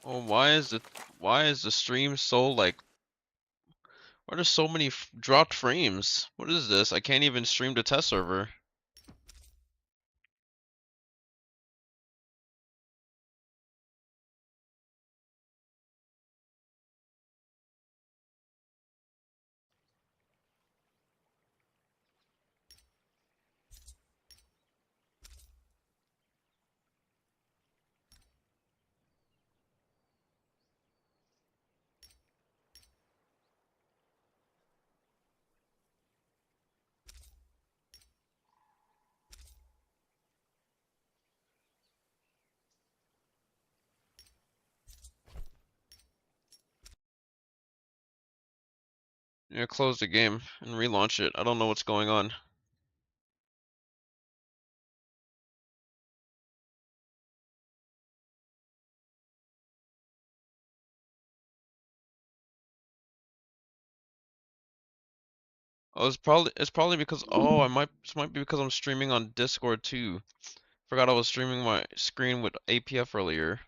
Oh, why is the stream so like, why are there so many dropped frames? What is this? I can't even stream to test server. Yeah, close the game and relaunch it. I don't know what's going on. Oh, it's probably because this might be because I'm streaming on Discord too. Forgot I was streaming my screen with APF earlier.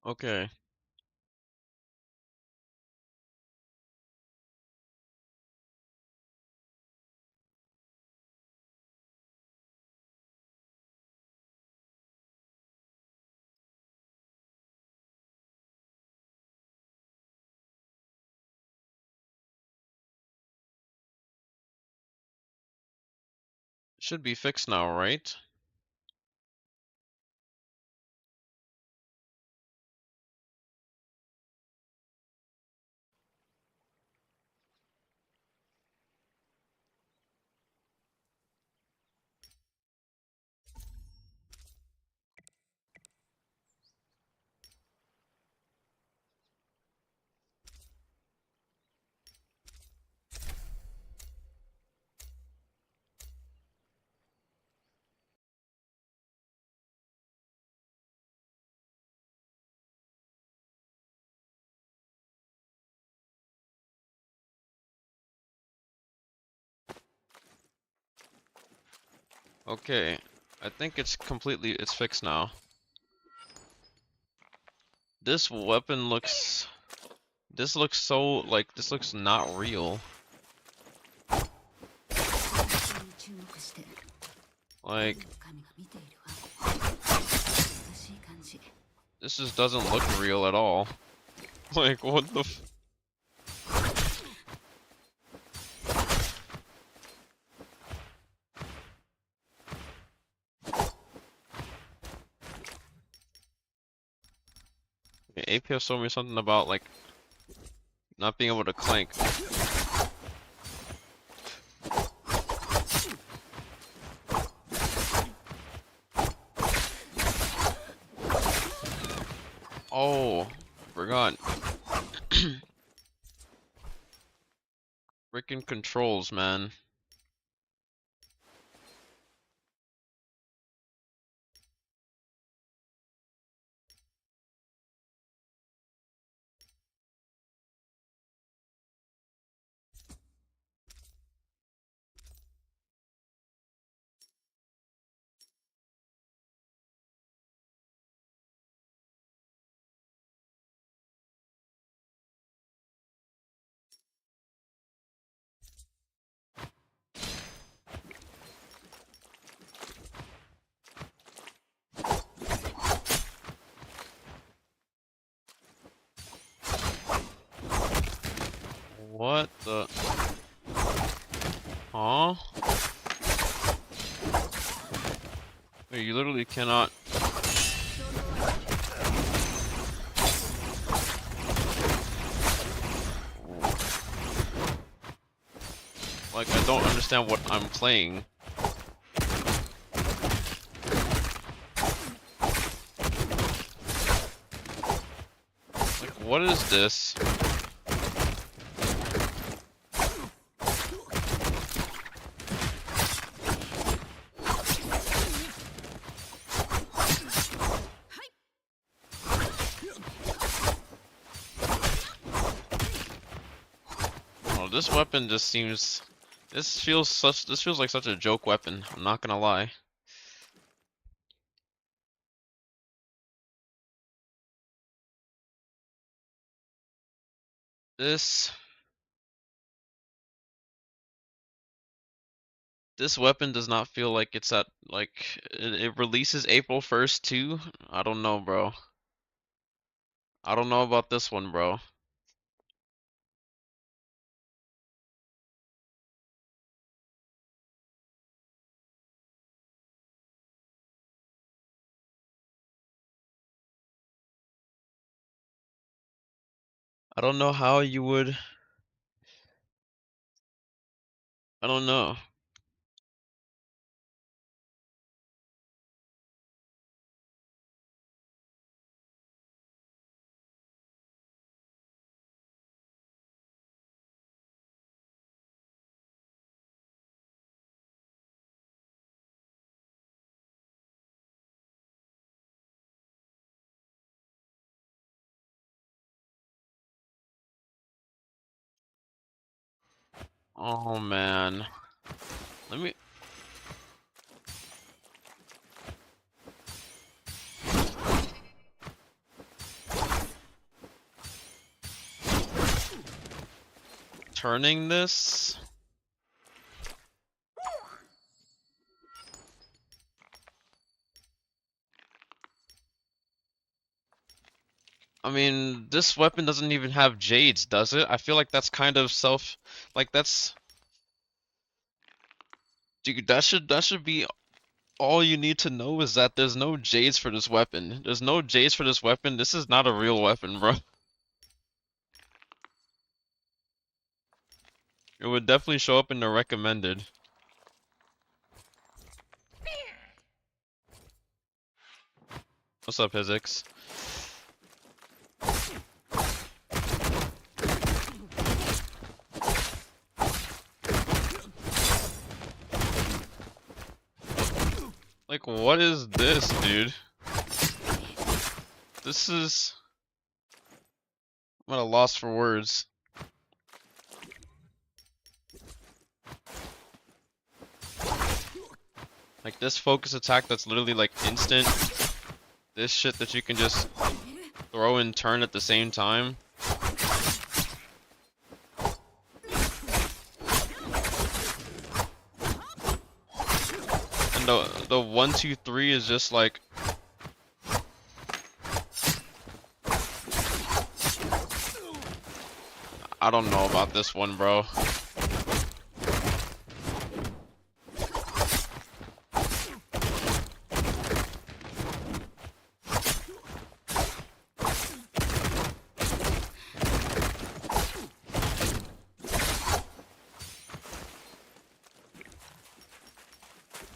Okay. Should be fixed now, right? Okay. I think it's fixed now. This weapon looks This looks so like this looks not real. Like this just doesn't look real at all. Like what the f APS told me something about like not being able to clank. Oh, I forgot. Freaking controls, man. What the? Huh? Wait, you literally cannot. Like, I don't understand what I'm playing. Like, what is this? Oh, this weapon just seems... This feels like such a joke weapon, I'm not gonna lie. This weapon does not feel like it's at, like, it releases April 1st too? I don't know, bro. I don't know about this one, bro. I don't know how you would... I don't know. Oh man. Let me... Turning this? I mean, this weapon doesn't even have jades, does it? I feel like that's kind of like that's... Dude, that should be all you need to know, is that there's no jades for this weapon. There's no jades for this weapon. This is not a real weapon, bro. It would definitely show up in the recommended. What's up, Physics? Like, what is this, dude? This is... I'm at a loss for words. Like, this focus attack that's literally like instant. This shit that you can just throw and turn at the same time. And the 1, 2, 3 is just like... I don't know about this one, bro.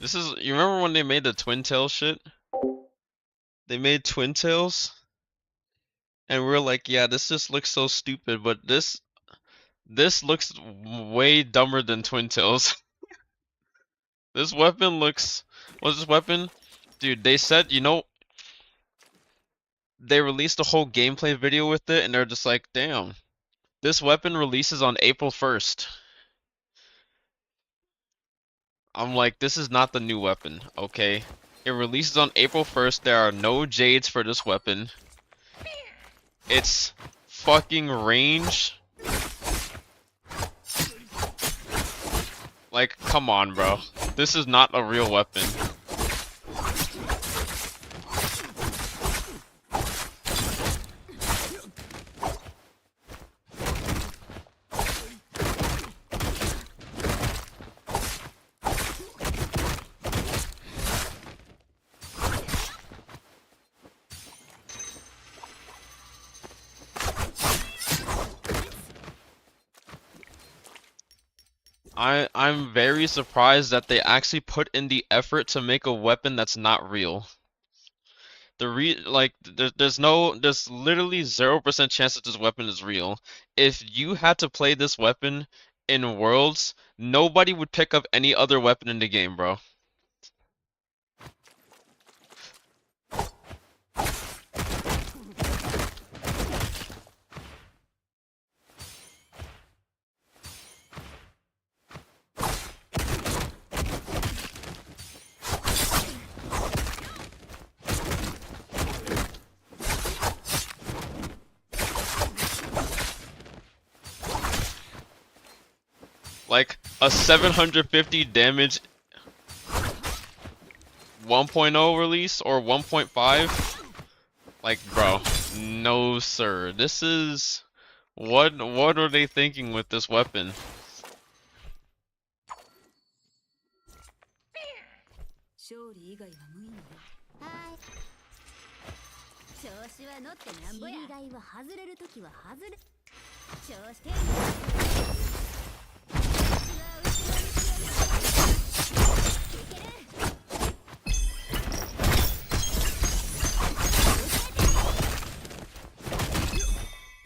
This is... You remember when they made the Twin Tails shit? They made Twin Tails? And we're like, yeah, this just looks so stupid, but this looks way dumber than Twin Tails. This weapon looks... What's this weapon? Dude, they said, you know... They released a whole gameplay video with it, and they're just like, damn. This weapon releases on April 1st. I'm like, this is not the new weapon, okay? It releases on April 1st. There are no jades for this weapon. It's fucking range. Like, come on, bro. This is not a real weapon. I'm very surprised that they actually put in the effort to make a weapon that's not real. There's literally 0% chance that this weapon is real. If you had to play this weapon in Worlds, nobody would pick up any other weapon in the game, bro. Like a 750 damage 1.0 release or 1.5? Like, bro, no sir. This is what are they thinking with this weapon?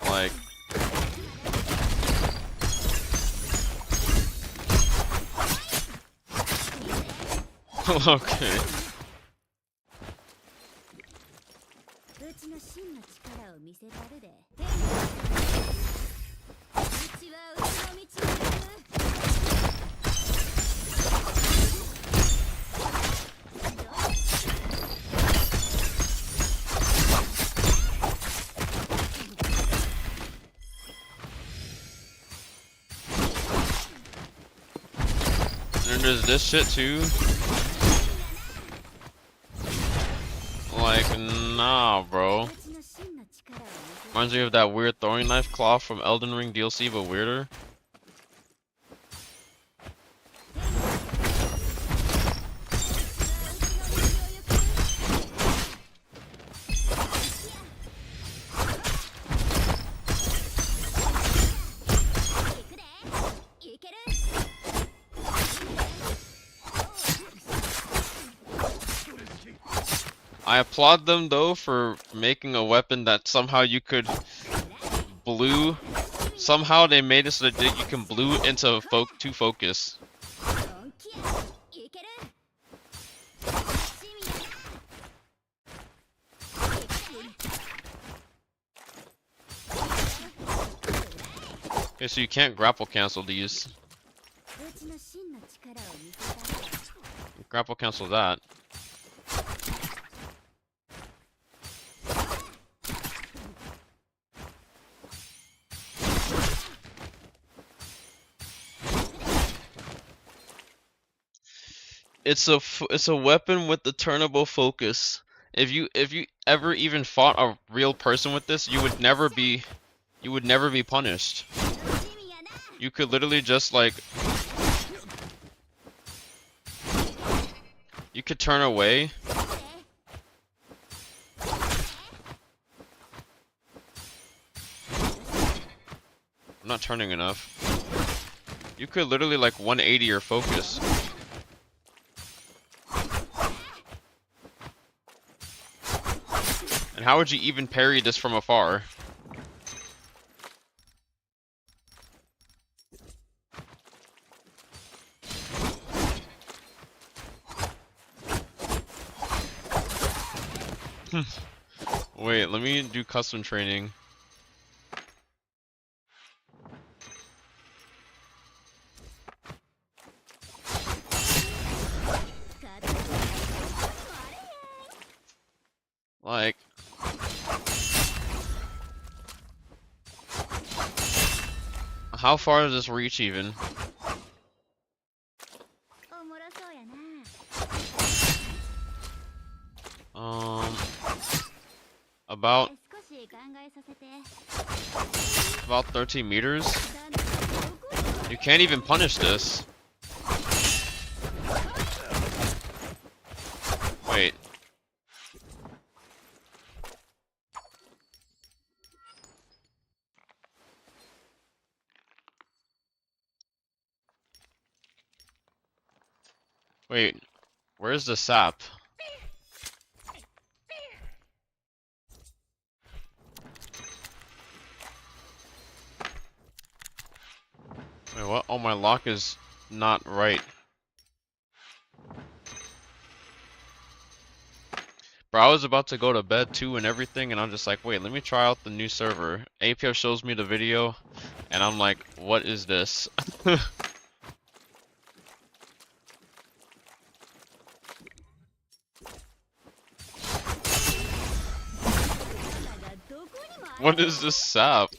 Like, okay. And there's this shit too. Like, nah, bro. Reminds me of that weird throwing knife claw from Elden Ring DLC, but weirder. I applaud them though for making a weapon that somehow you could blue. Somehow they made it so that you can blue into to focus. Okay, so you can't grapple cancel these. Grapple cancel that. It's a weapon with the turnable focus. If you ever even fought a real person with this, you would never be punished. You could literally just like you could turn away. I'm not turning enough. You could literally like 180 your focus. And how would you even parry this from afar? Wait, let me do custom training. Like, how far does this reach even? About 13 meters. You can't even punish this. Wait. Wait, where's the sap? Wait, what? Oh, my lock is not right. Bro, I was about to go to bed too and everything, and I'm just like, wait, let me try out the new server. APF shows me the video, and I'm like, what is this? What is this sap?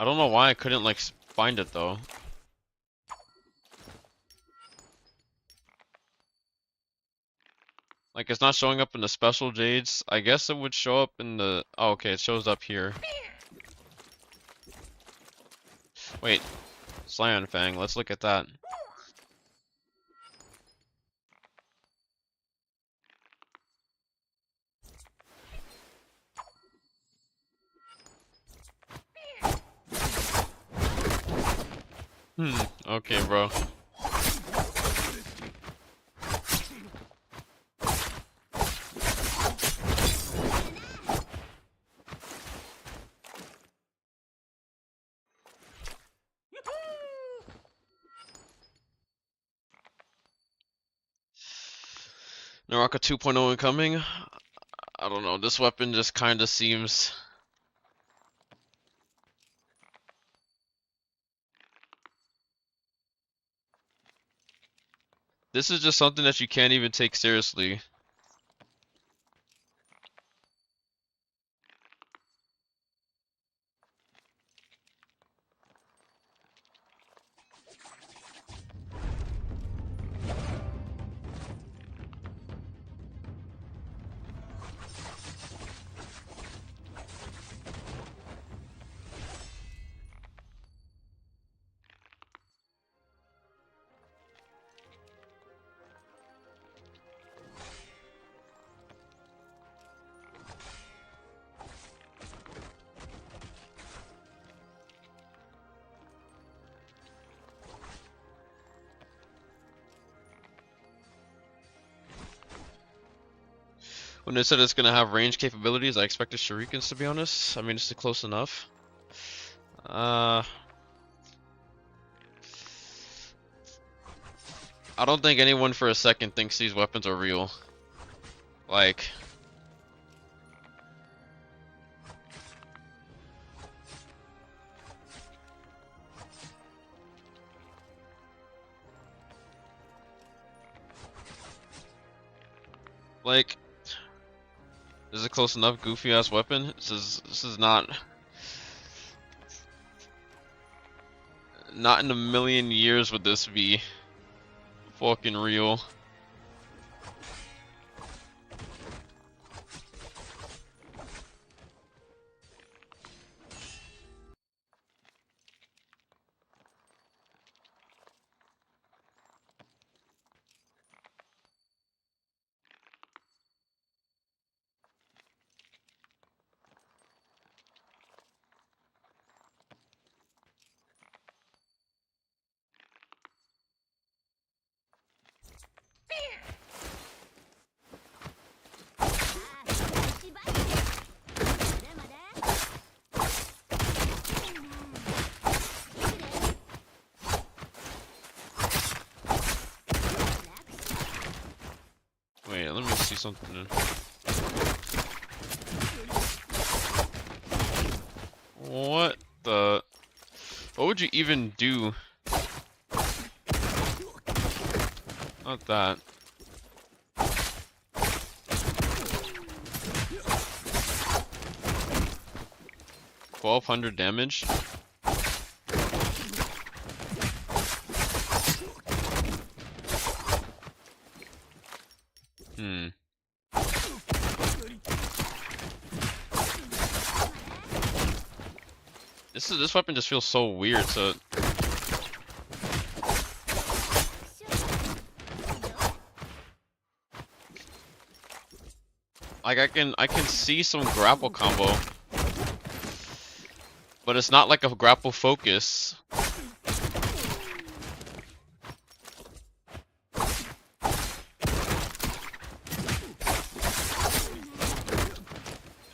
I don't know why I couldn't like find it though. Like it's not showing up in the special jades. I guess it would show up in the. Oh, okay, it shows up here. Wait, Scion Fang. Let's look at that. Okay, bro. Naraka 2.0 incoming. I don't know. This weapon just kind of seems. This is just something that you can't even take seriously. When they said it's gonna have range capabilities, I expected shurikens, to be honest. I mean, it's close enough. I don't think anyone for a second thinks these weapons are real. Like, is it close enough? Goofy ass weapon. This is not in a million years would this be fucking real. Wait, let me see something. What the? What would you even do? Not that. $1,200 damage? This weapon just feels so weird, so Like I can see some grapple combo, but it's not like a grapple focus.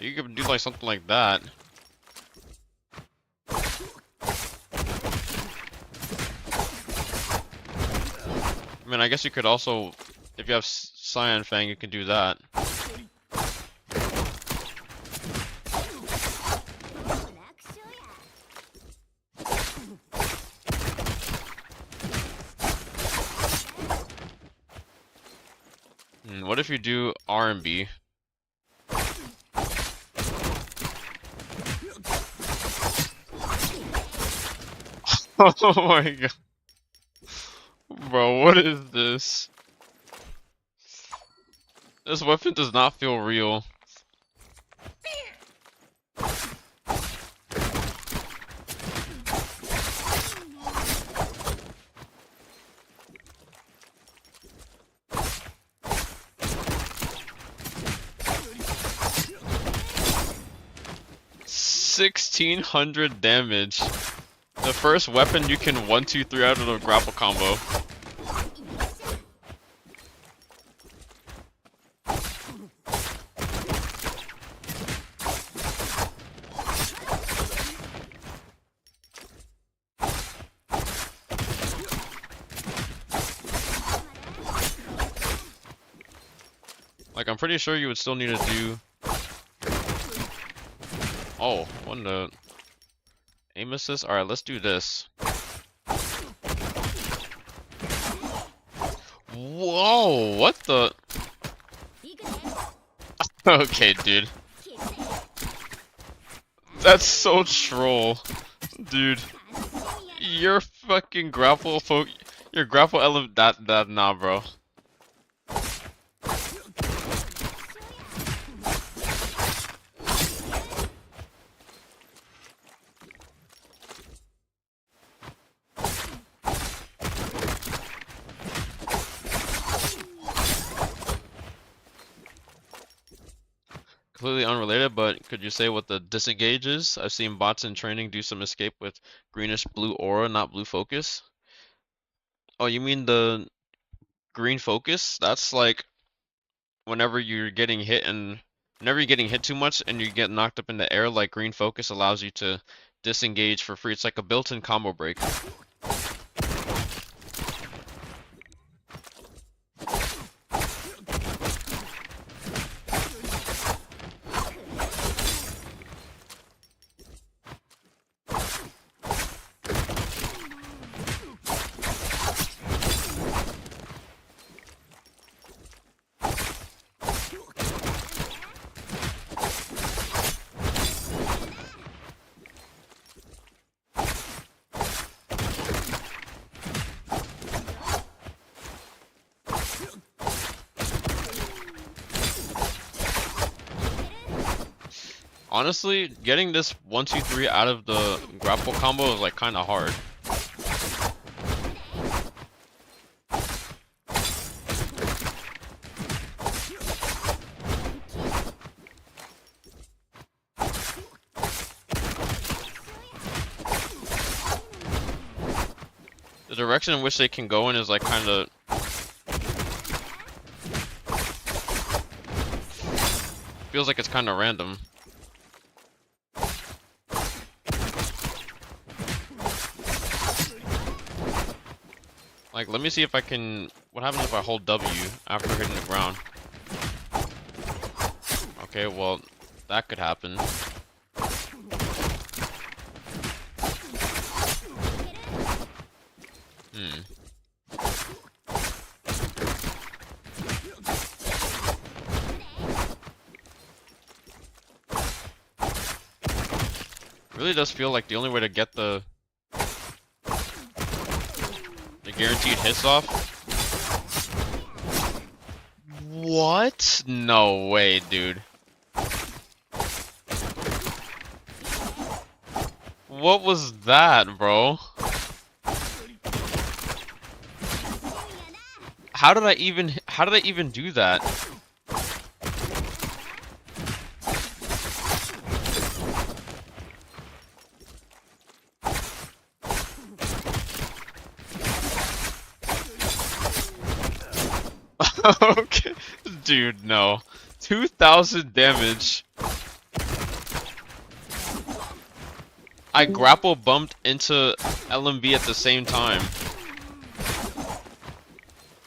You could do like something like that. I mean, I guess you could also, if you have Cyan Fang, you can do that. What if you do R&B? Oh my god. Bro, what is this? This weapon does not feel real. $1,600 damage. The first weapon you can 1, 2, 3 out of the grapple combo. Like, I'm pretty sure you would still need to do... Oh, what the... Aim assist? Alright, let's do this. Whoa, what the... Okay, dude. That's so troll. Dude. Your fucking grapple your grapple element nah, bro. Completely unrelated, but could you say what the disengage is? I've seen bots in training do some escape with greenish blue aura, not blue focus. Oh, you mean the green focus? That's like whenever you're getting hit too much and you get knocked up in the air, like green focus allows you to disengage for free. It's like a built-in combo break. Honestly, getting this 1, 2, 3 out of the grapple combo is like kind of hard. The direction in which they can go in is like kind of... feels like it's kind of random. Like, let me see if I can... What happens if I hold W after hitting the ground? Okay, well, that could happen. Really does feel like the only way to get the guaranteed hits off. What? No way, dude. What was that, bro? How did I even do that? Okay. Dude, no. 2,000 damage. I grapple bumped into LMB at the same time.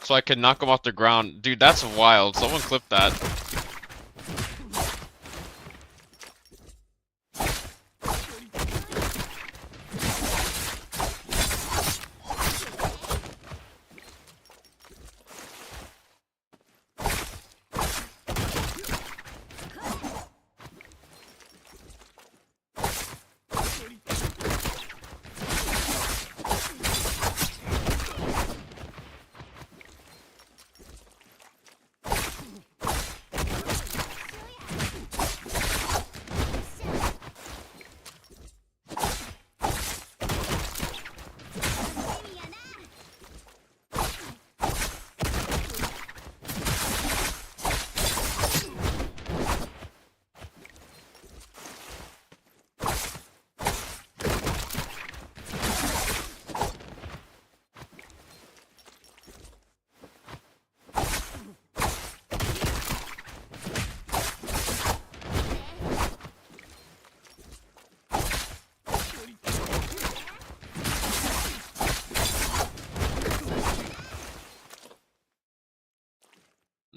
So I could knock him off the ground. Dude, that's wild. Someone clip that.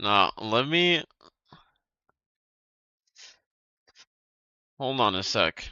Nah, let me... Hold on a sec.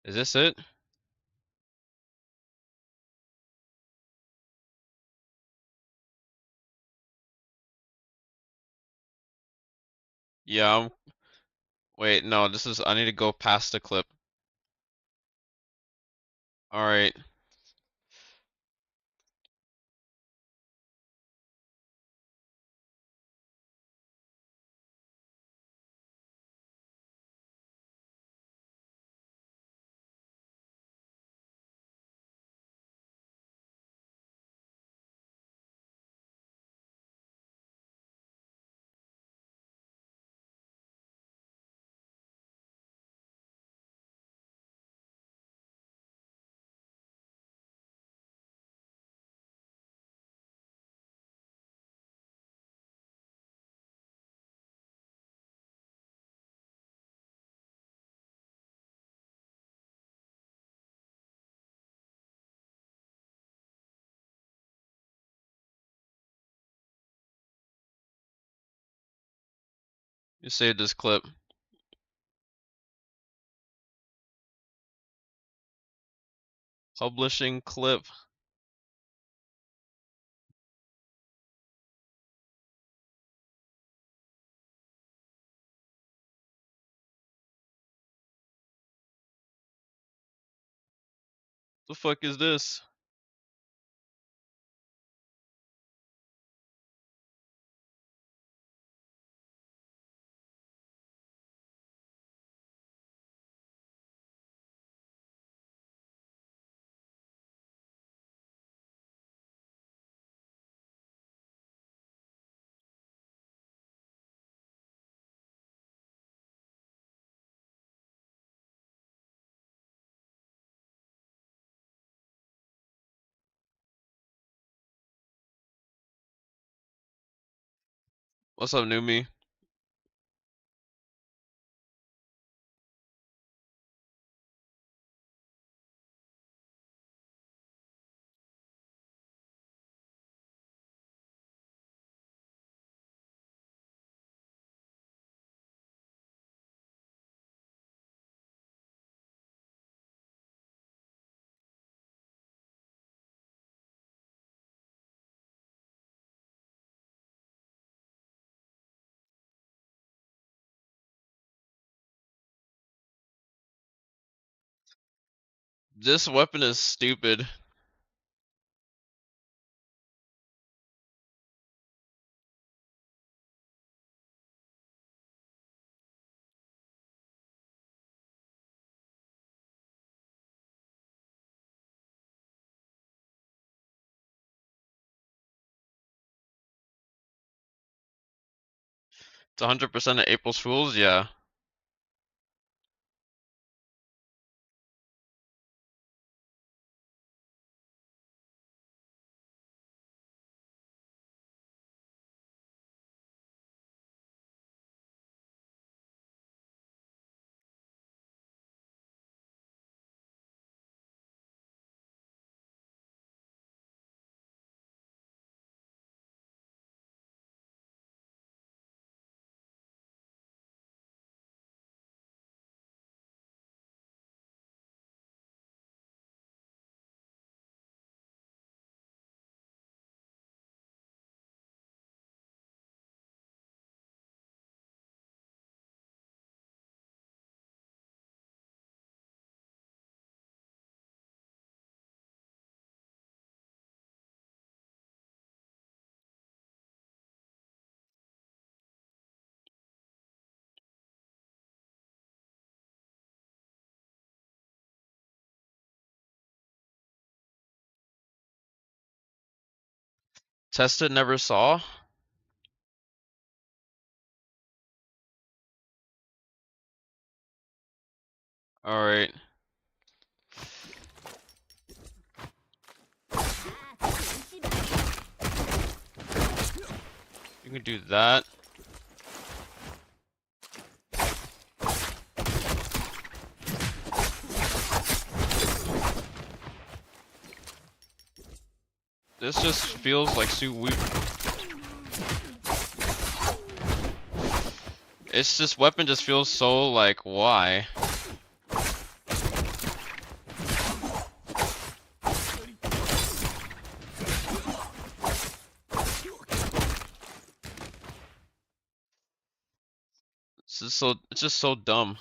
Is this it? Yeah, wait, no, this is... I need to go past the clip. Alright. You saved this clip. Publishing clip. The fuck is this? What's up, new me? This weapon is stupid. It's 100% of April's Fools, yeah. Tested, never saw? Alright. You can do that. This just feels like It's this weapon just feels so like, why? It's just so dumb.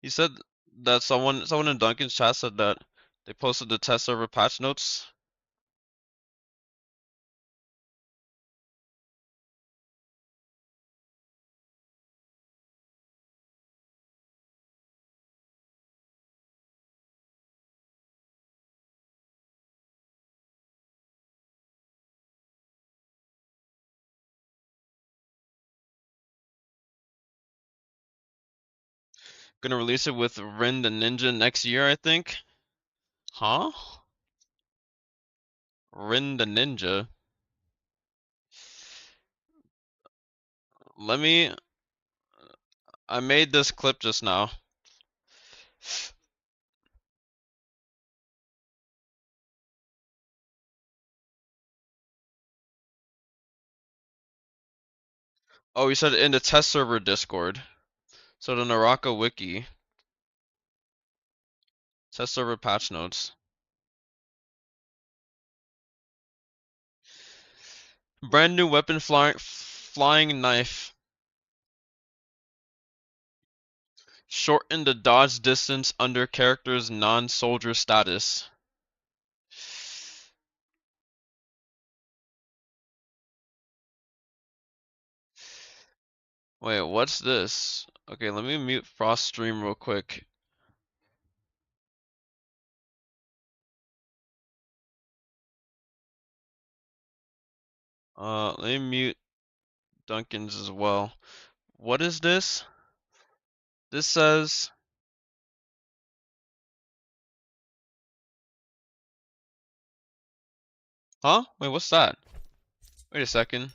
He said that someone in Duncan's chat said that they posted the test server patch notes. Gonna release it with Rin the Ninja next year, I think. Huh? Rin the Ninja. Let me. I made this clip just now. Oh, he said in the test server Discord. So the Naraka wiki. Test server patch notes. Brand new weapon flying knife. Shorten the dodge distance under character's non-soldier status. Wait, what's this? Okay, let me mute Frost stream real quick. Let me mute Duncan's as well. What is this? This says... Huh? Wait, what's that? Wait a second.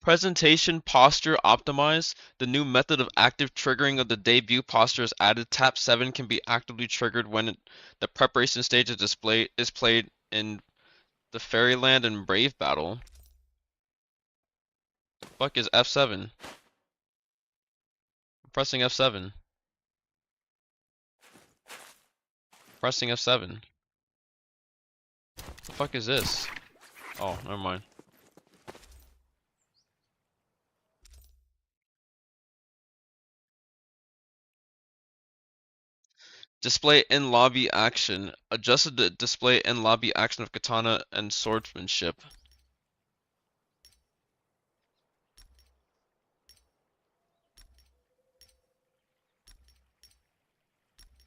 Presentation posture optimized. The new method of active triggering of the debut posture is added. Tap 7 can be actively triggered when the preparation stage is played in the Fairyland and Brave battle. The fuck is F7? I'm pressing F7. Pressing F7. The fuck is this? Oh, never mind. Display in lobby action. Adjusted to display in lobby action of katana and swordsmanship.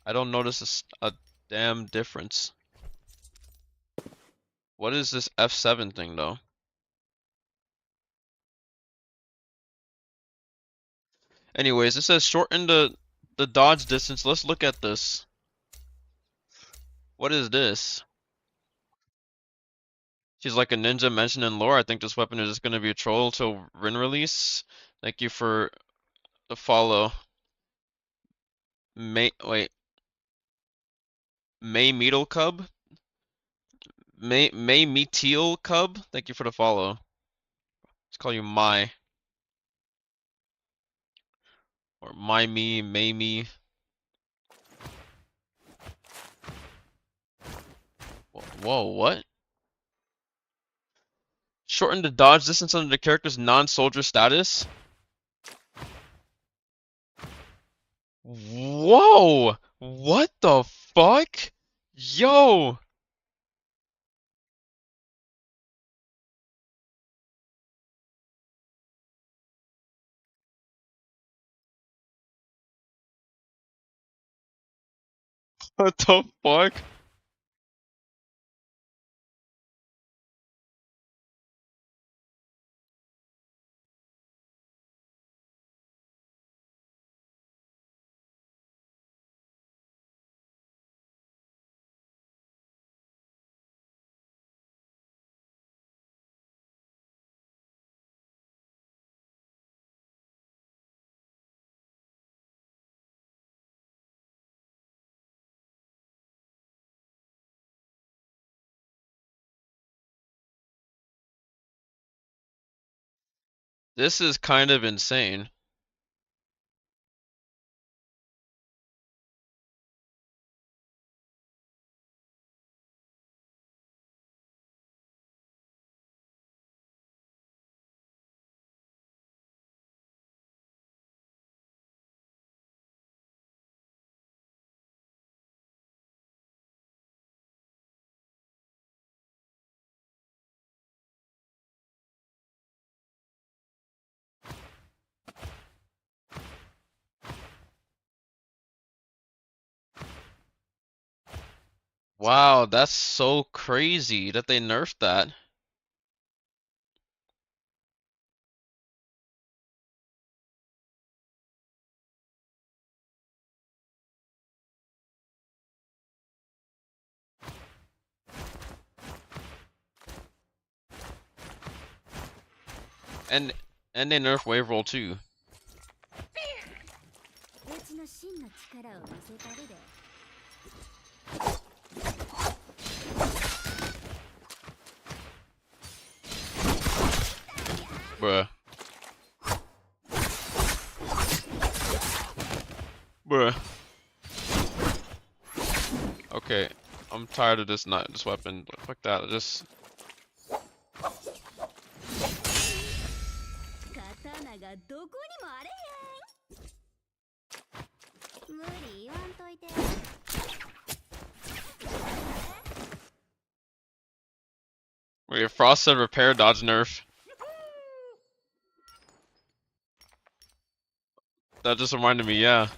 I don't notice a damn difference. What is this F7 thing though? Anyways, it says shorten the dodge distance. Let's look at this. What is this? She's like a ninja mentioned in lore. I think this weapon is just gonna be a troll till Rin release. Thank you for the follow. May Metal Cub? May Meteal Cub? Thank you for the follow. Let's call you Mai. Or May me. Whoa, what? Shorten the dodge distance under the character's non-soldier status? Whoa! What the fuck? Yo! What the fuck? This is kind of insane. Wow, that's so crazy that they nerfed that. And they nerf wave roll too. Bruh. Bruh. Okay, I'm tired of this weapon. Fuck that. Just wait, Frost said repair dodge nerf. That just reminded me, yeah.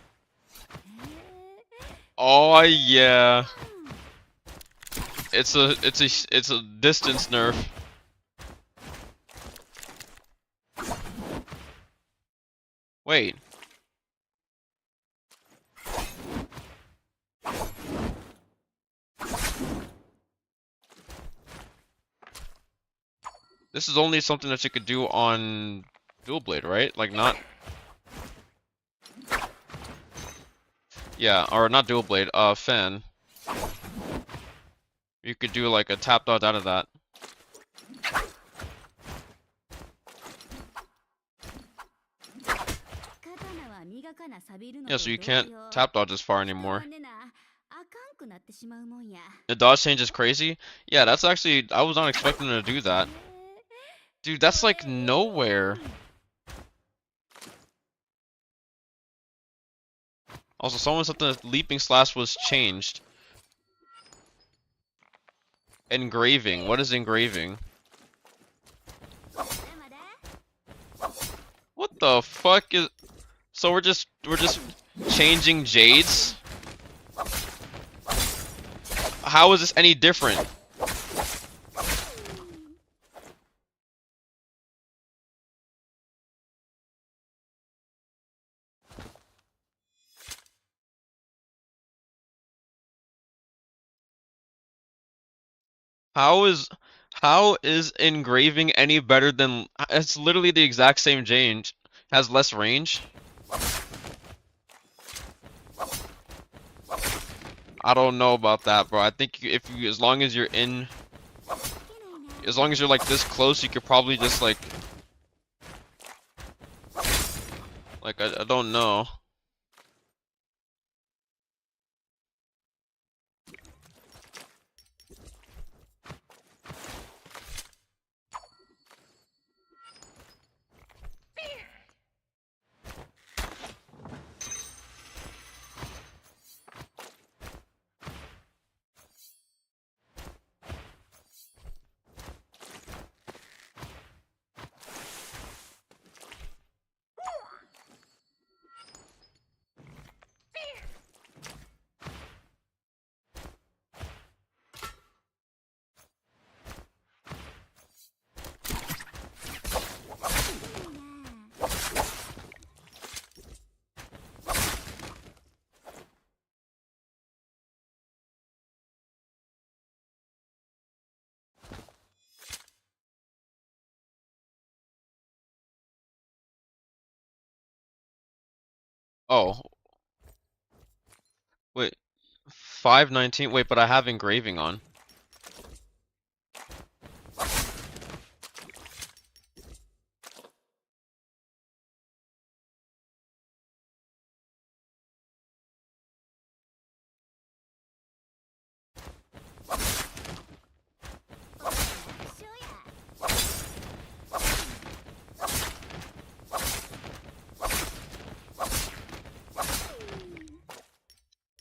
Oh yeah. It's a distance nerf. Wait. This is only something that you could do on Dual blade, right? Like not. Yeah, or not dual blade. Fan. You could do like a tap dodge out of that. Yeah, so you can't tap dodge as far anymore. The dodge change is crazy. Yeah, that's actually, I was not expecting to do that. Dude, that's like nowhere. Also, someone said the leaping slash was changed. Engraving. What is engraving? What the fuck is? So we're just changing jades? How is this any different? How is engraving any better than? It's literally the exact same change. Has less range. I don't know about that, bro. I think if you, as long as you're in, as long as you're like this close, you could probably just like I don't know. Oh, wait. 519. Wait, but I have engraving on.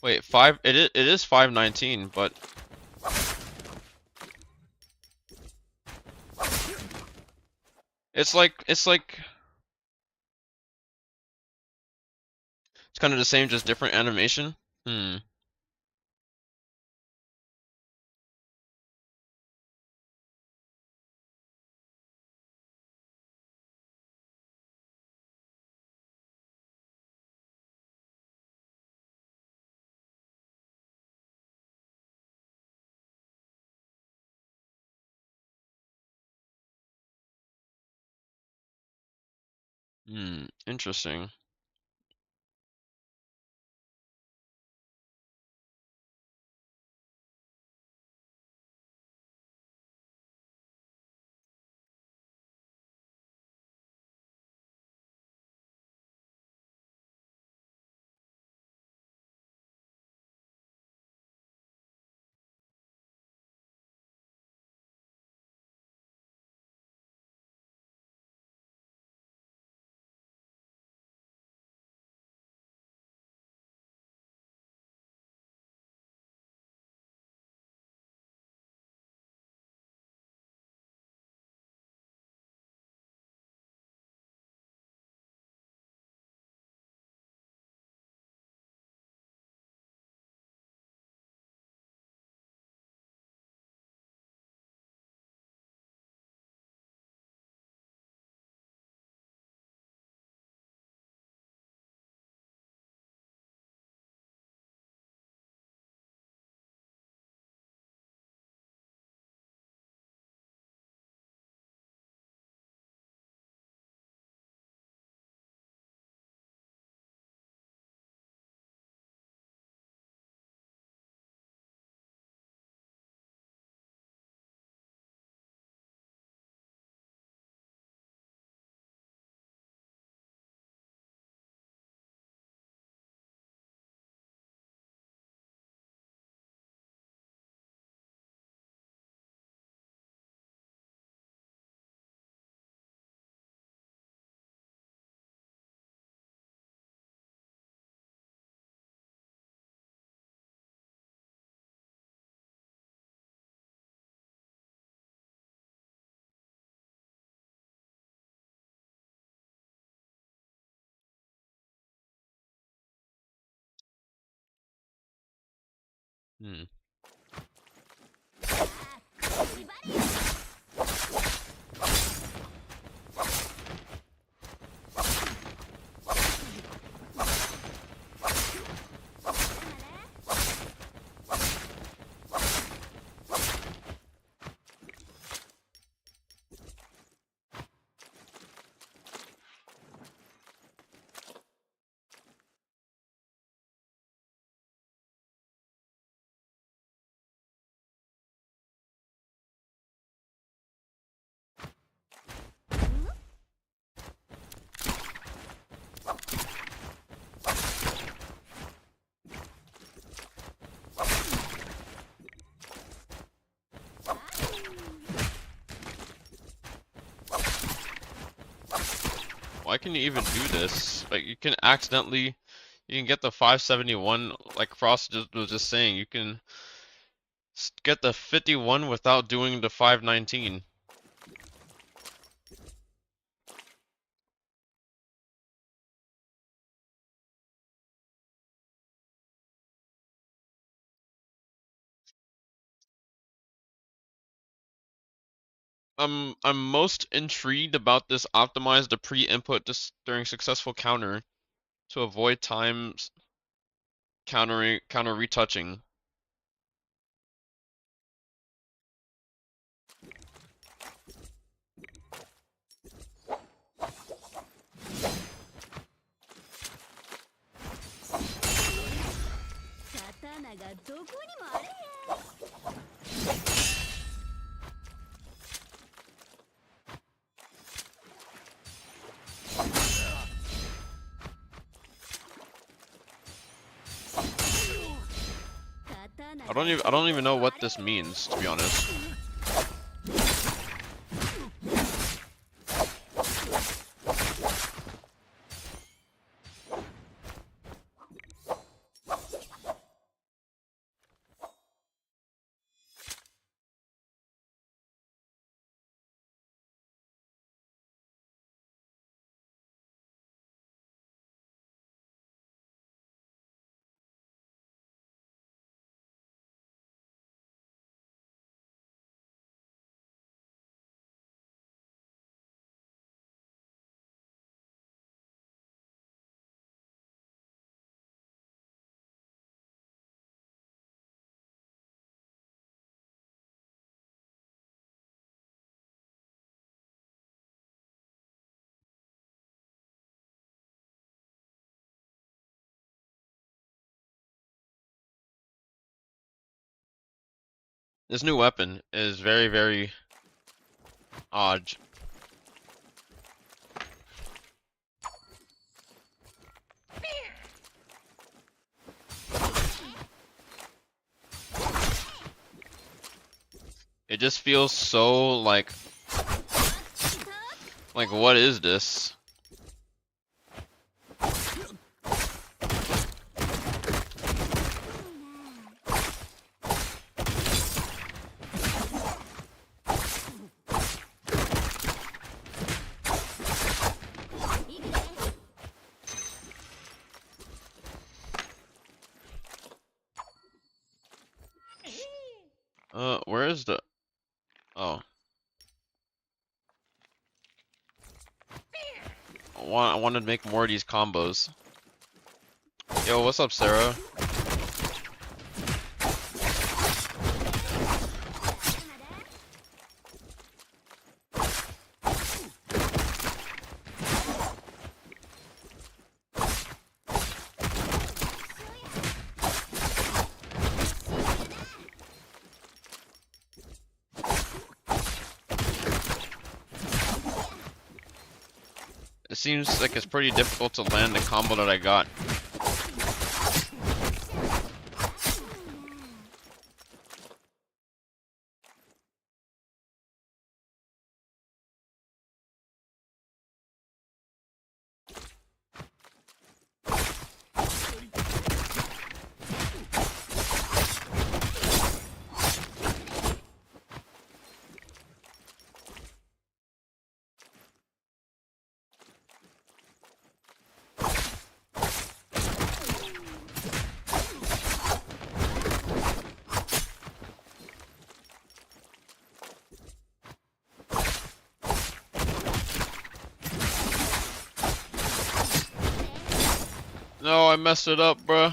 Wait, five. It is 519, but it's kind of the same, just different animation. Hmm. Hmm. Interesting. Hmm. Why can you even do this? Like, you can accidentally, you can get the 571, like Frost was just saying, you can get the 51 without doing the 519. I'm most intrigued about this optimize the pre-input during successful counter to avoid times counter retouching. I don't even know what this means, to be honest. This new weapon is very, very odd. It just feels so like what is this? Where is the? Oh, I wanted to make more of these combos. Yo, what's up, Sarah? It seems like it's pretty difficult to land the combo that I got. No, I messed it up, bruh.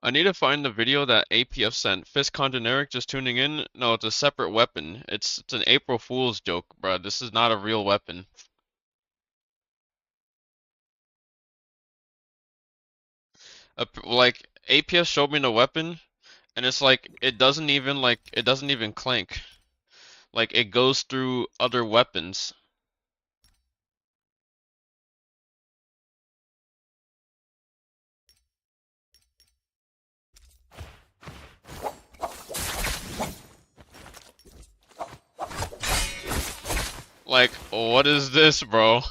I need to find the video that APF sent. Fiscon generic, just tuning in. No, it's a separate weapon. It's an April Fool's joke, bruh. This is not a real weapon. Like APF showed me the weapon, and it's like it doesn't even clank. Like it goes through other weapons. Like, what is this, bro?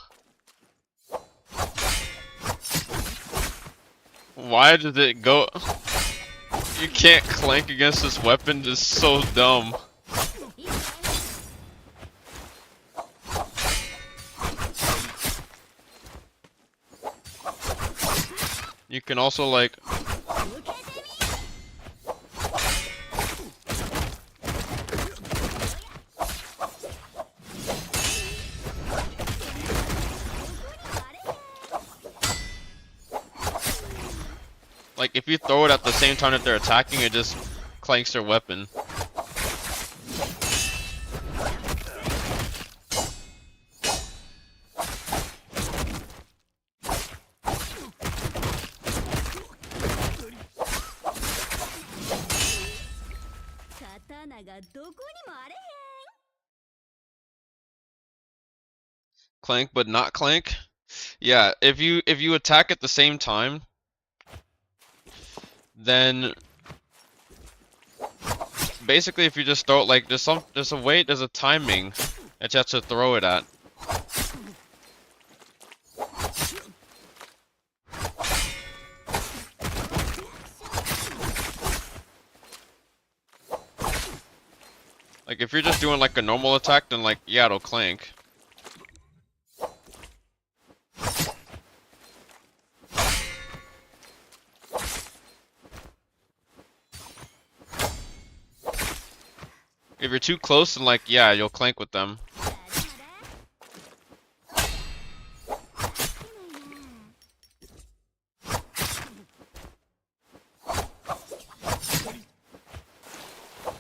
Why did it go? You can't clank against this weapon. This is so dumb. You can also like if you throw it at the same time that they're attacking, it just clanks their weapon. Clank but not clank? Yeah, if you attack at the same time, then basically if you just throw it like there's a timing that you have to throw it at. Like if you're just doing like a normal attack, then like yeah, it'll clank. If you're too close, then like yeah, you'll clank with them.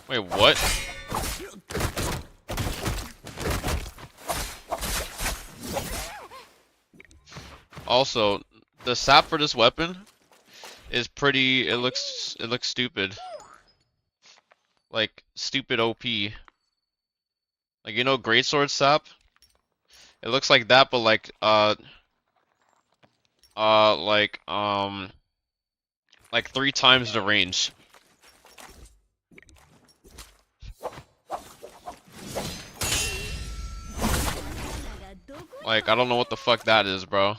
Wait, what? Also, the sap for this weapon is pretty. It looks stupid. Like stupid OP. Like you know, greatsword sap. It looks like that, but like like 3 times the range. Like I don't know what the fuck that is, bro.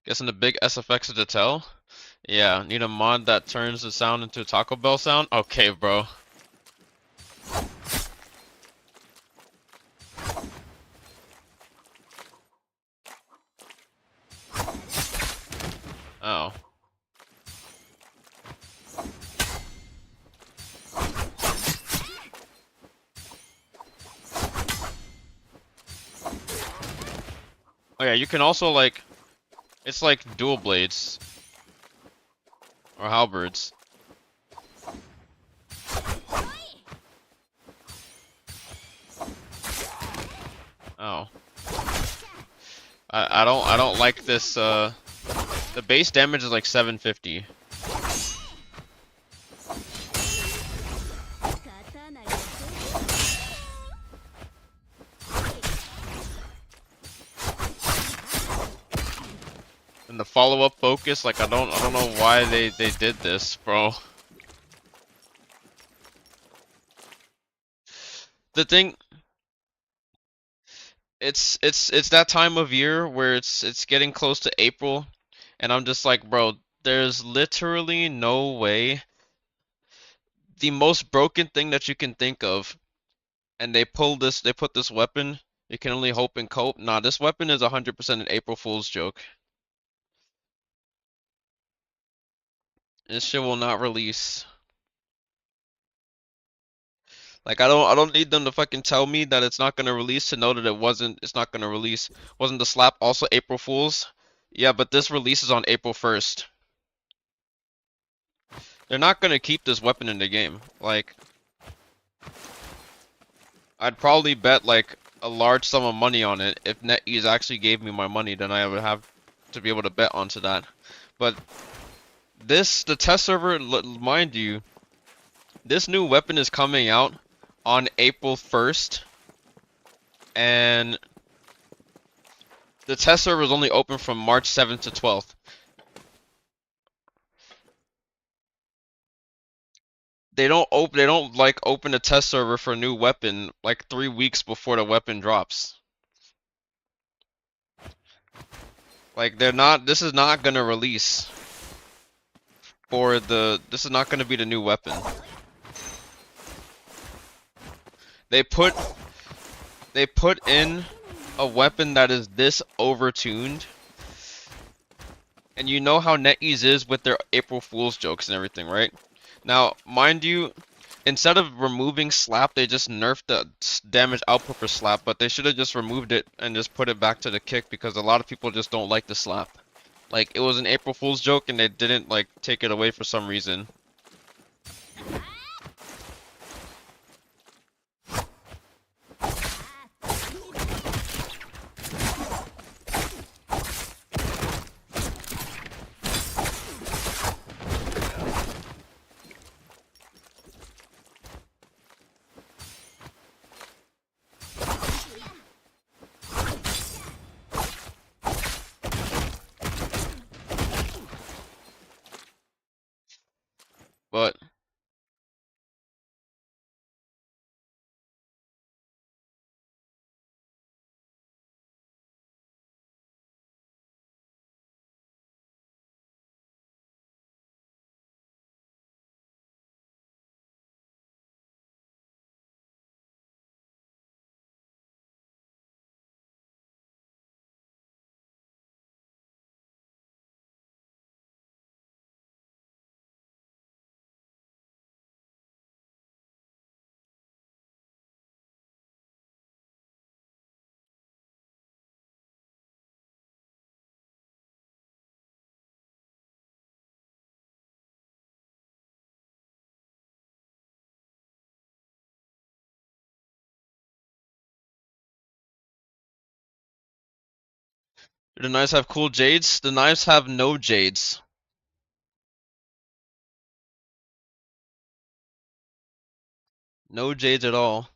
Guessing the big SFX to tell? Yeah, need a mod that turns the sound into a Taco Bell sound? Okay, bro. Oh. Oh yeah, you can also like, it's like dual blades. Or halberds. Oh. I don't like this, the base damage is like 750. And the follow-up focus, like I don't know why they did this, bro. The thing, it's that time of year where it's getting close to April, and I'm just like, bro, there's literally no way. The most broken thing that you can think of, and they put this weapon. You can only hope and cope. Nah, this weapon is 100% an April Fool's joke. This shit will not release. Like I don't need them to fucking tell me that it's not gonna release to know that it's not gonna release. Wasn't the slap also April Fool's? Yeah, but this releases on April 1st. They're not gonna keep this weapon in the game. Like I'd probably bet like a large sum of money on it. If NetEase actually gave me my money, then I would have to be able to bet onto that. But the test server, mind you, this new weapon is coming out on April 1st, and the test server is only open from March 7th to 12th. They don't like open a test server for a new weapon like 3 weeks before the weapon drops. Like they're not this is not gonna release for this is not gonna be the new weapon. They put in a weapon that is this overtuned. And you know how NetEase is with their April Fool's jokes and everything, right? Now, mind you, instead of removing slap, they just nerfed the damage output for slap, but they should have just removed it and just put it back to the kick because a lot of people just don't like the slap. Like, it was an April Fool's joke and they didn't, like, take it away for some reason. But do the knives have cool jades? The knives have no jades. No jades at all.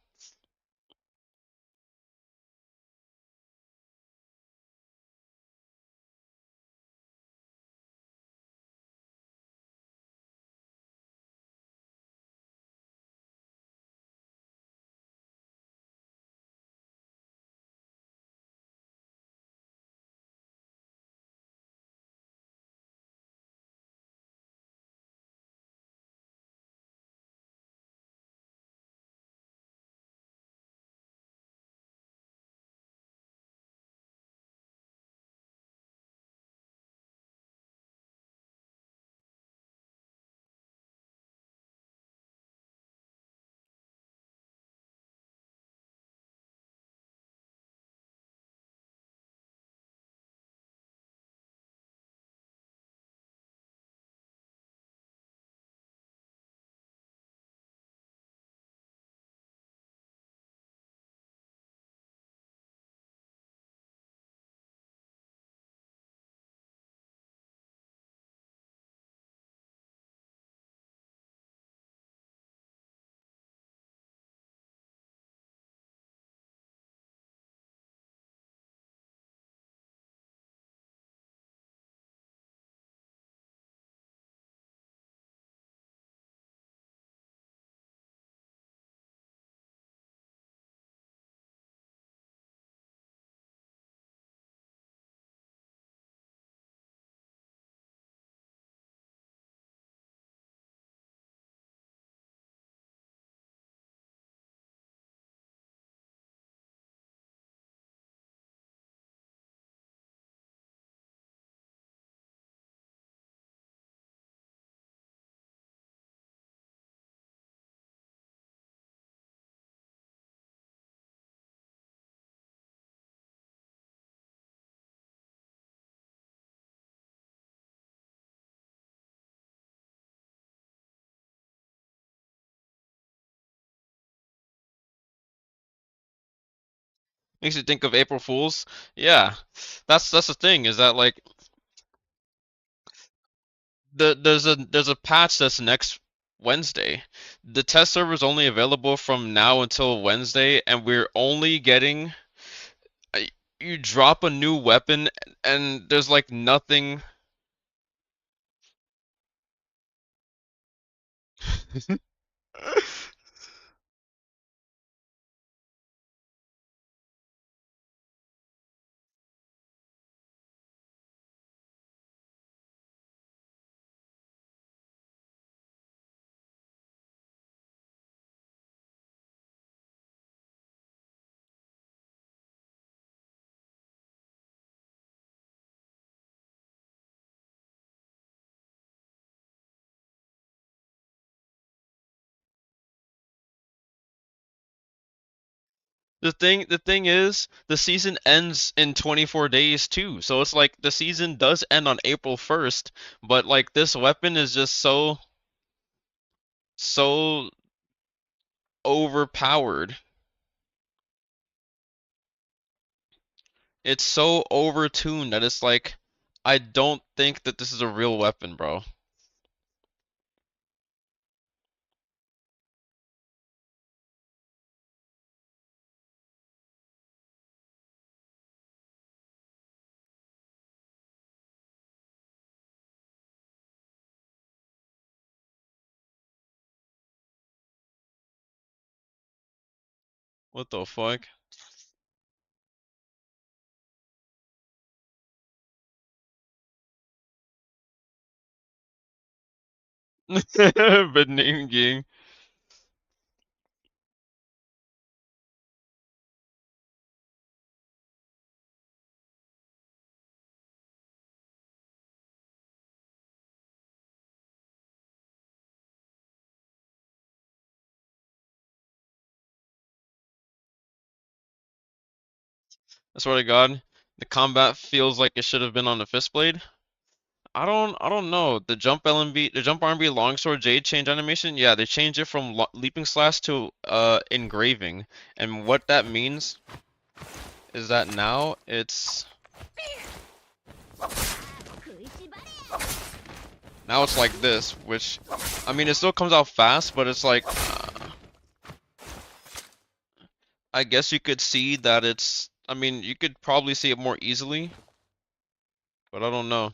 Makes you think of April Fools. Yeah, that's the thing is that like there's a patch that's next Wednesday. The test server is only available from now until Wednesday, and we're only getting you drop a new weapon and there's like nothing. The thing is, the season ends in 24 days too. So it's like the season does end on April 1st, but like this weapon is just so overpowered. It's so overtuned that it's like I don't think that this is a real weapon, bro. What the fuck? Beninging. I swear to God, the combat feels like it should have been on the fist blade. I don't know. The jump LMB, the jump R&B longsword jade change animation, yeah, they changed it from leaping slash to engraving. And what that means is that now it's like this, which I mean it still comes out fast, but it's like I guess you could see that I mean, you could probably see it more easily, but I don't know.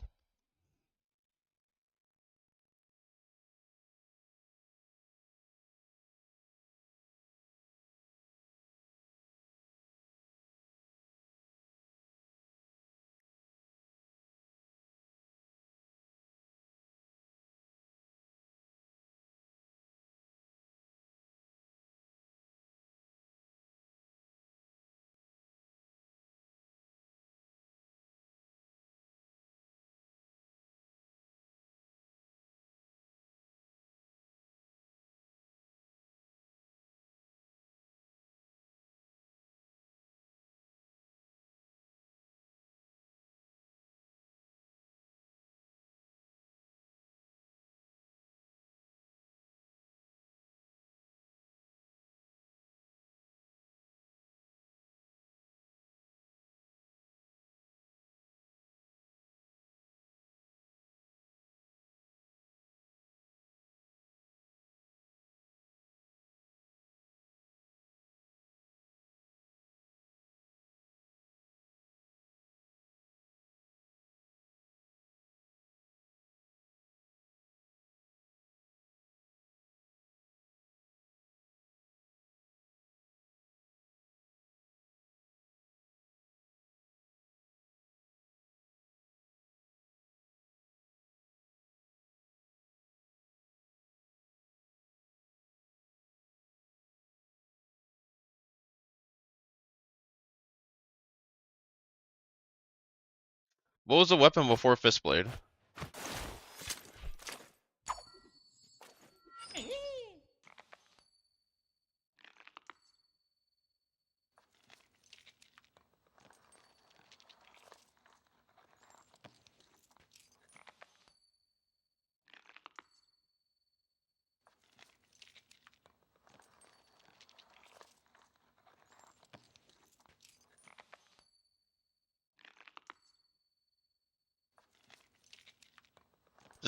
What was the weapon before fist blade?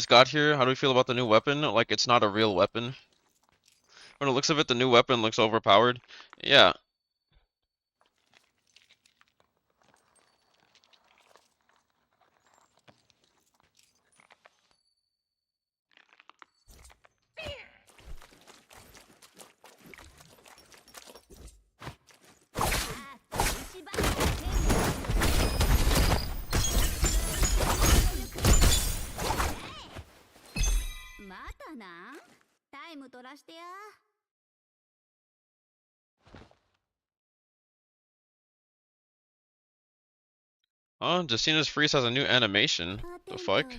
Just got here. How do we feel about the new weapon? Like, it's not a real weapon. From the looks of it, the new weapon looks overpowered. Yeah. Oh, Justina's Freeze has a new animation. The fuck?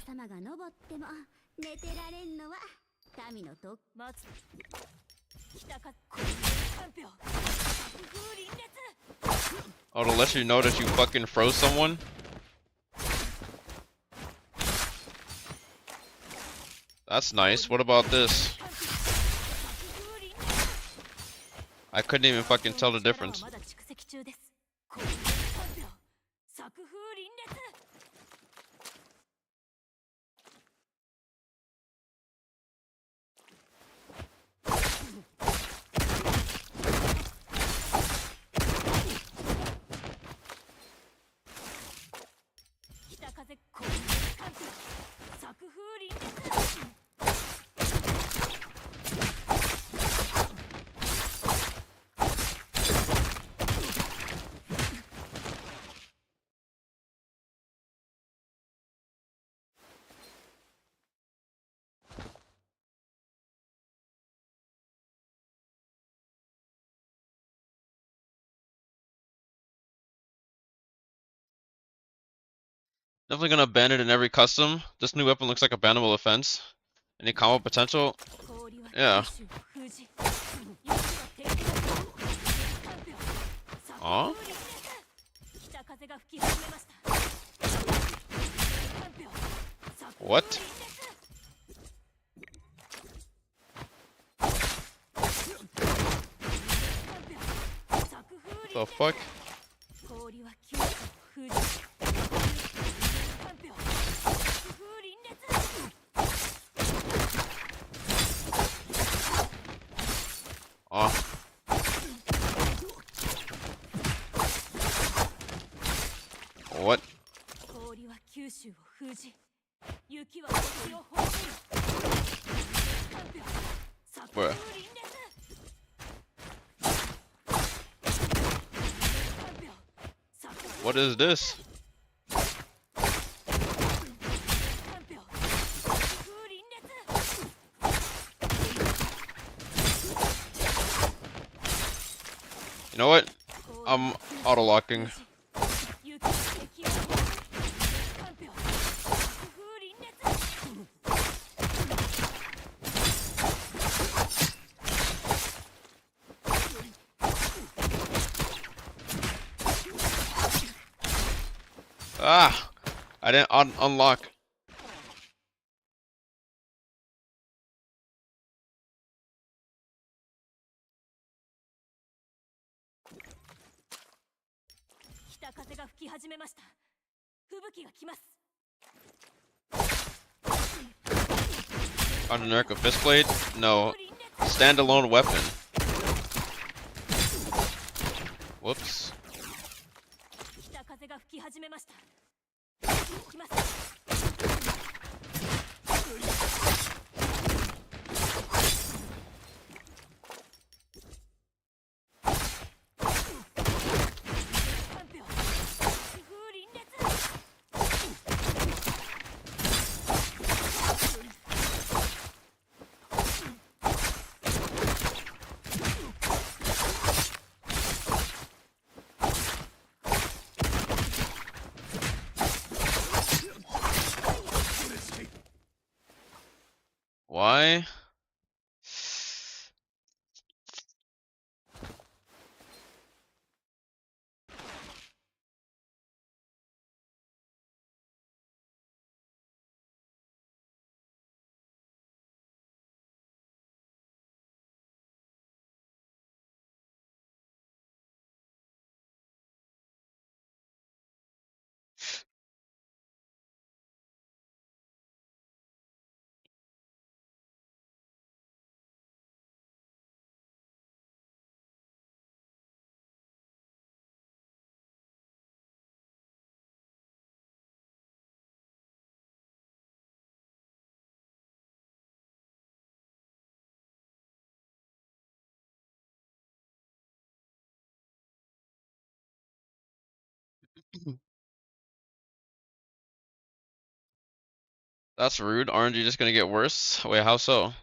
Oh, to let you know that you fucking froze someone? That's nice. What about this? I couldn't even fucking tell the difference. Definitely gonna ban it in every custom. This new weapon looks like a bannable offense. Any combo potential? Yeah. Aw? What? The fuck? Oh. What? Where? What is this? You know what? I'm auto-locking. Ah! I didn't unlock. Undernarco fist blade? No. Standalone weapon. Whoops. That's rude. Aren't you just gonna get worse? Wait, how so?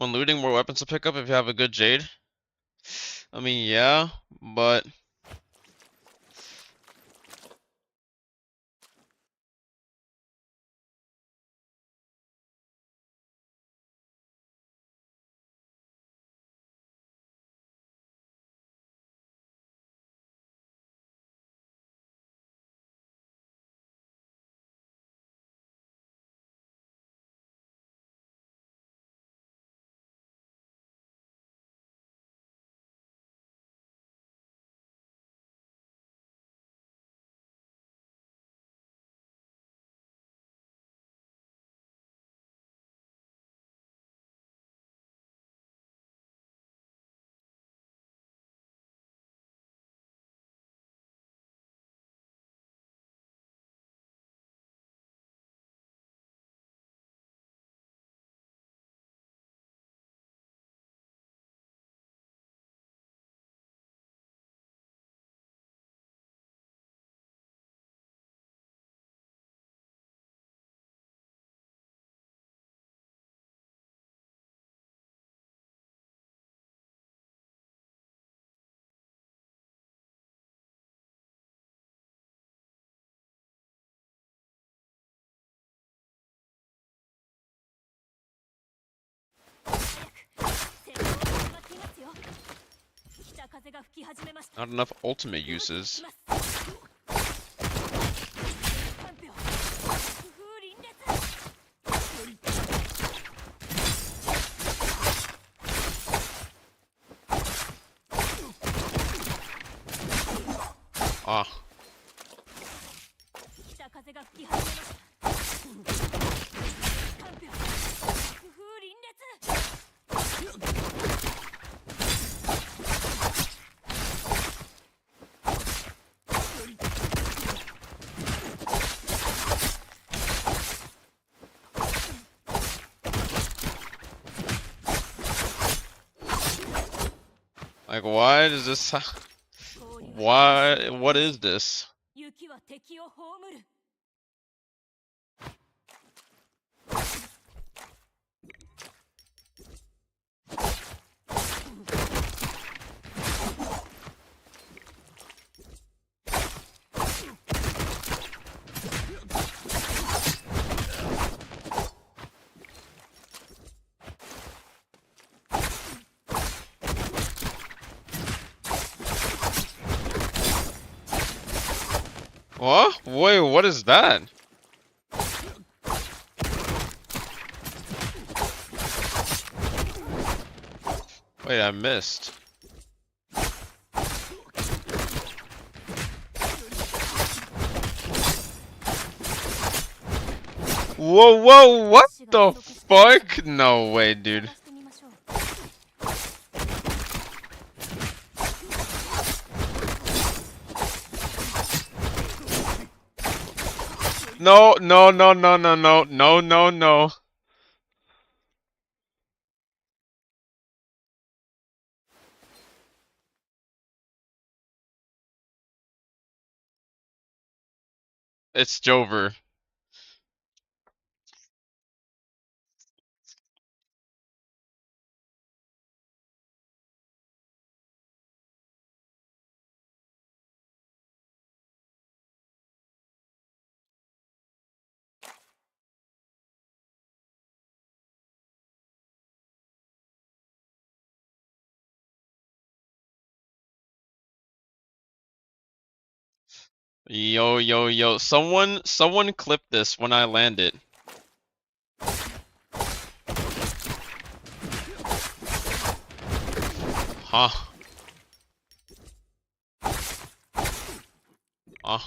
When looting, more weapons to pick up if you have a good Jade? I mean, yeah, but not enough ultimate uses. Ah. Like, why does this why, what is this? What? Wait, what is that? Wait, I missed. Whoa, whoa, what the fuck? No way, dude. No, no, no, no, no, no, no, no, no. It's Jover. Yo, yo, yo. Someone clip this when I land it. Huh? Huh?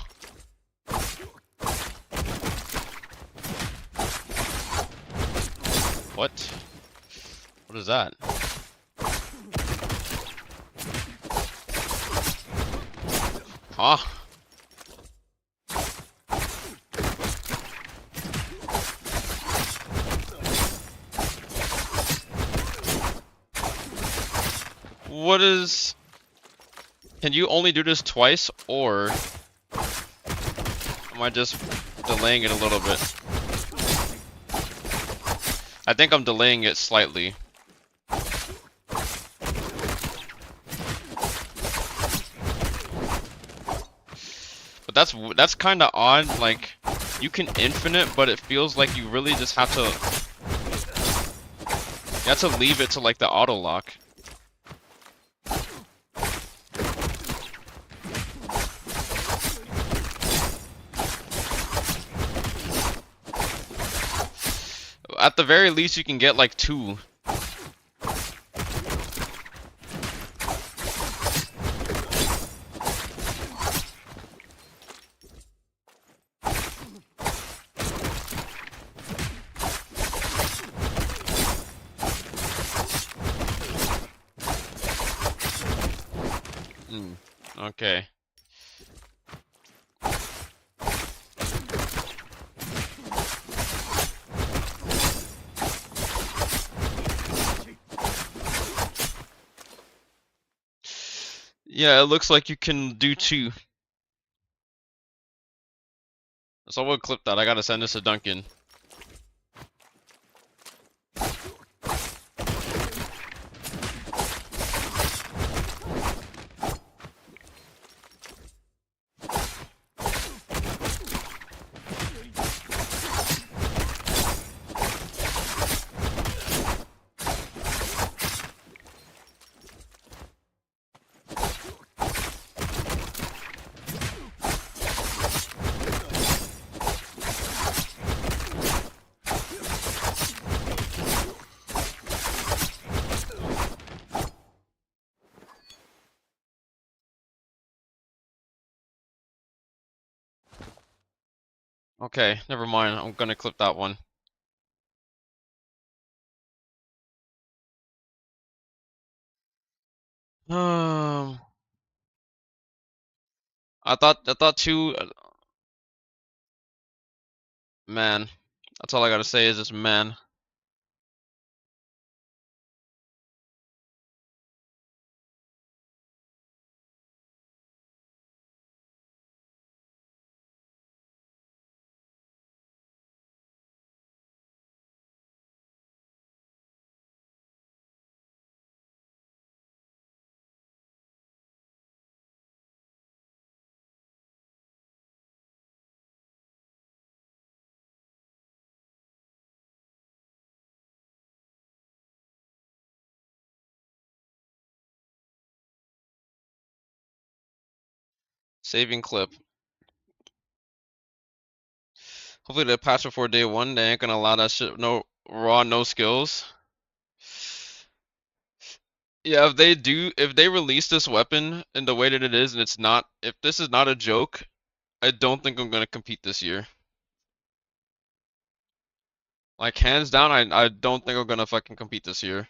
What? What is that? Huh? What is... Can you only do this twice, or am I just delaying it a little bit? I think I'm delaying it slightly. But that's kind of odd. Like, you can infinite, but it feels like you really just have to... You have to leave it to like the auto lock. At the very least, you can get like 2. Okay. Yeah, it looks like you can do 2. So we'll clip that. I gotta send this to Duncan. Okay, never mind. I'm gonna clip that one. Um, I thought 2. Man, that's all I gotta say is just man. Saving clip. Hopefully they patch before day 1. They ain't gonna allow that shit. No raw, no skills. Yeah, if they release this weapon in the way that it is, and it's not, if this is not a joke, I don't think I'm gonna compete this year. Like, hands down, I don't think I'm gonna fucking compete this year.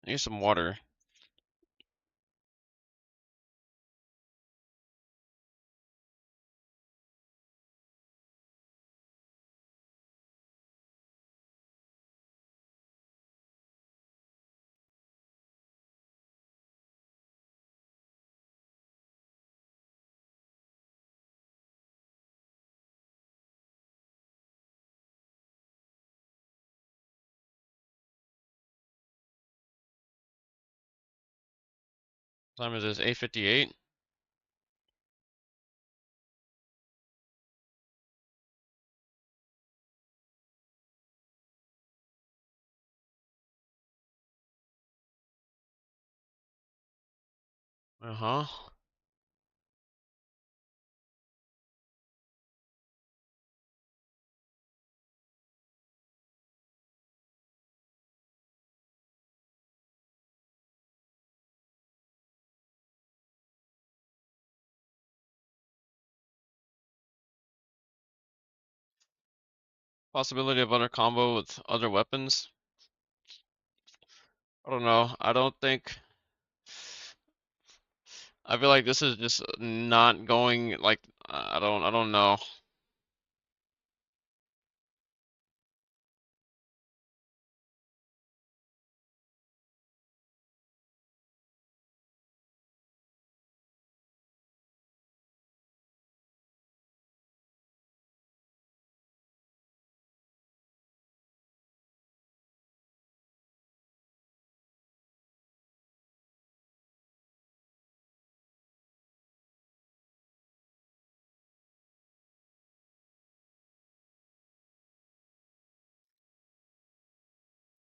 I need some water. What time is this? 8:58? Uh-huh. Possibility of other combo with other weapons? I don't know. I don't think. I feel like this is just not going like I don't know.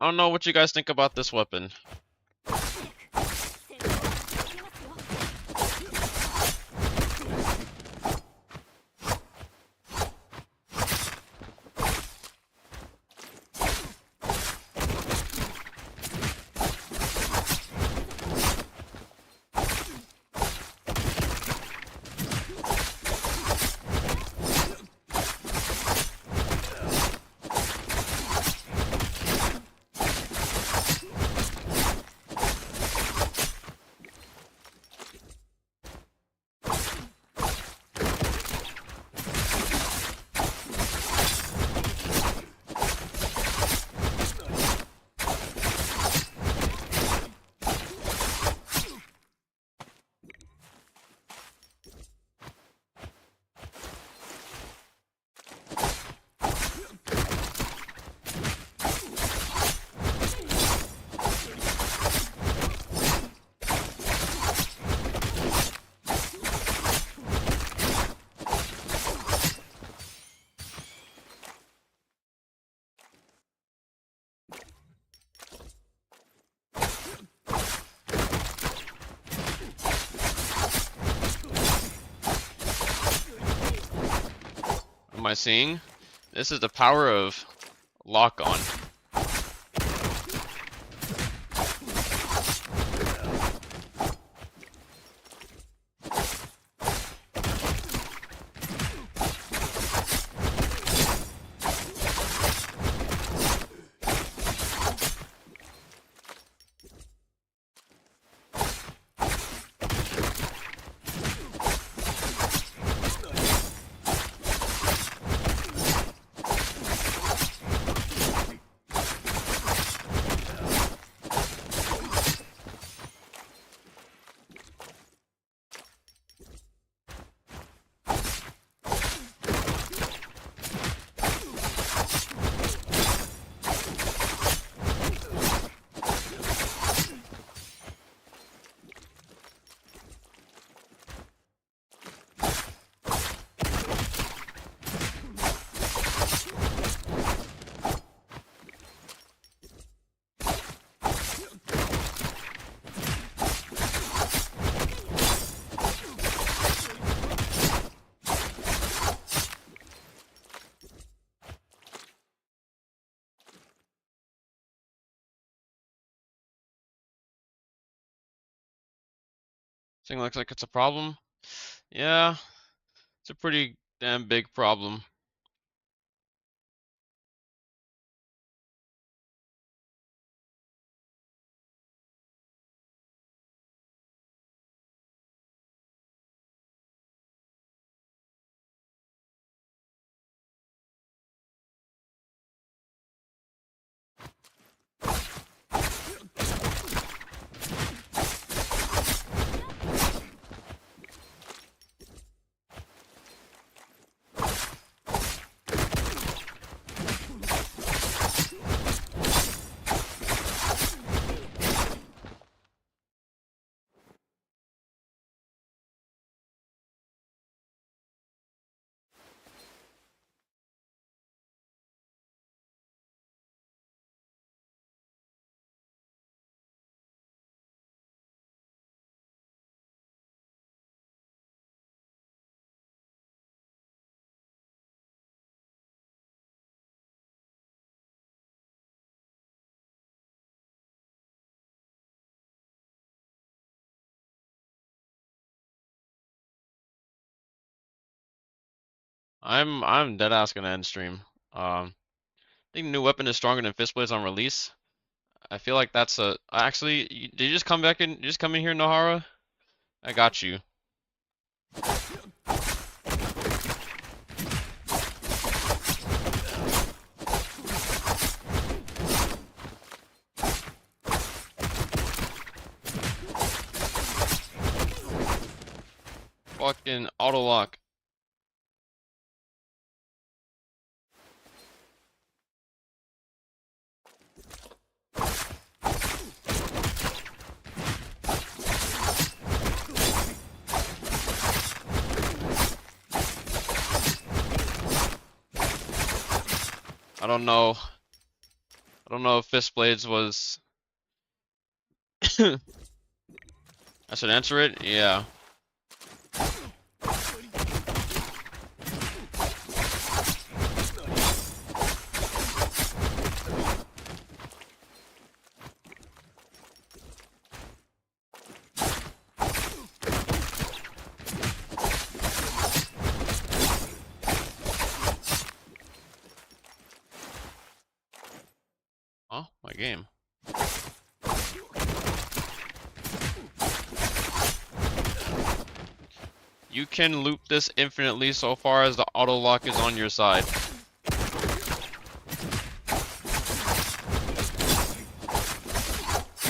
I don't know what you guys think about this weapon. What am I seeing? This is the power of lock on. Thing looks like it's a problem. Yeah, it's a pretty damn big problem. I'm dead ass gonna end stream. I think new weapon is stronger than fist blades on release. I feel like that's a actually. Did you just come back in? You just come in here, Nohara? I got you. Fucking auto lock. I don't know. I don't know if fist blades was. I should answer it. Yeah. Oh, my game. You can loop this infinitely so far as the auto lock is on your side.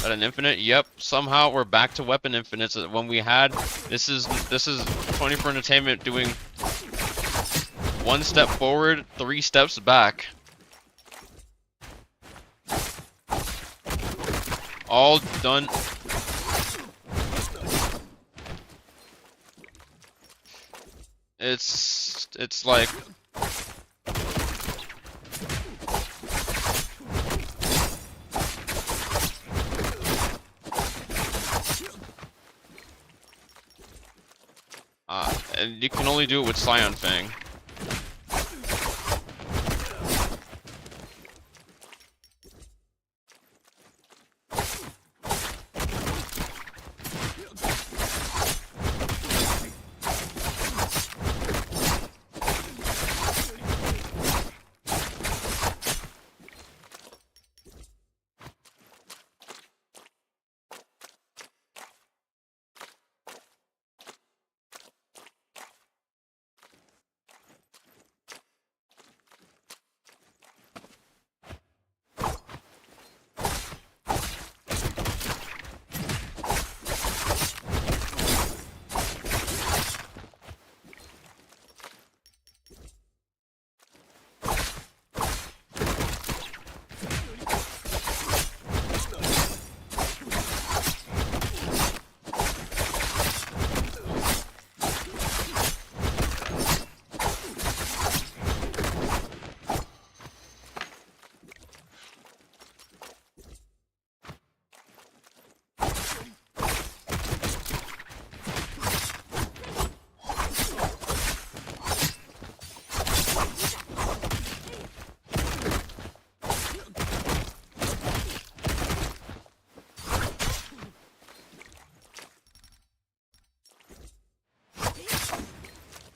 At an infinite, yep. Somehow we're back to weapon infinites. When we had this is 24 Entertainment doing 1 step forward, 3 steps back. All done. It's like and you can only do it with Scion Fang.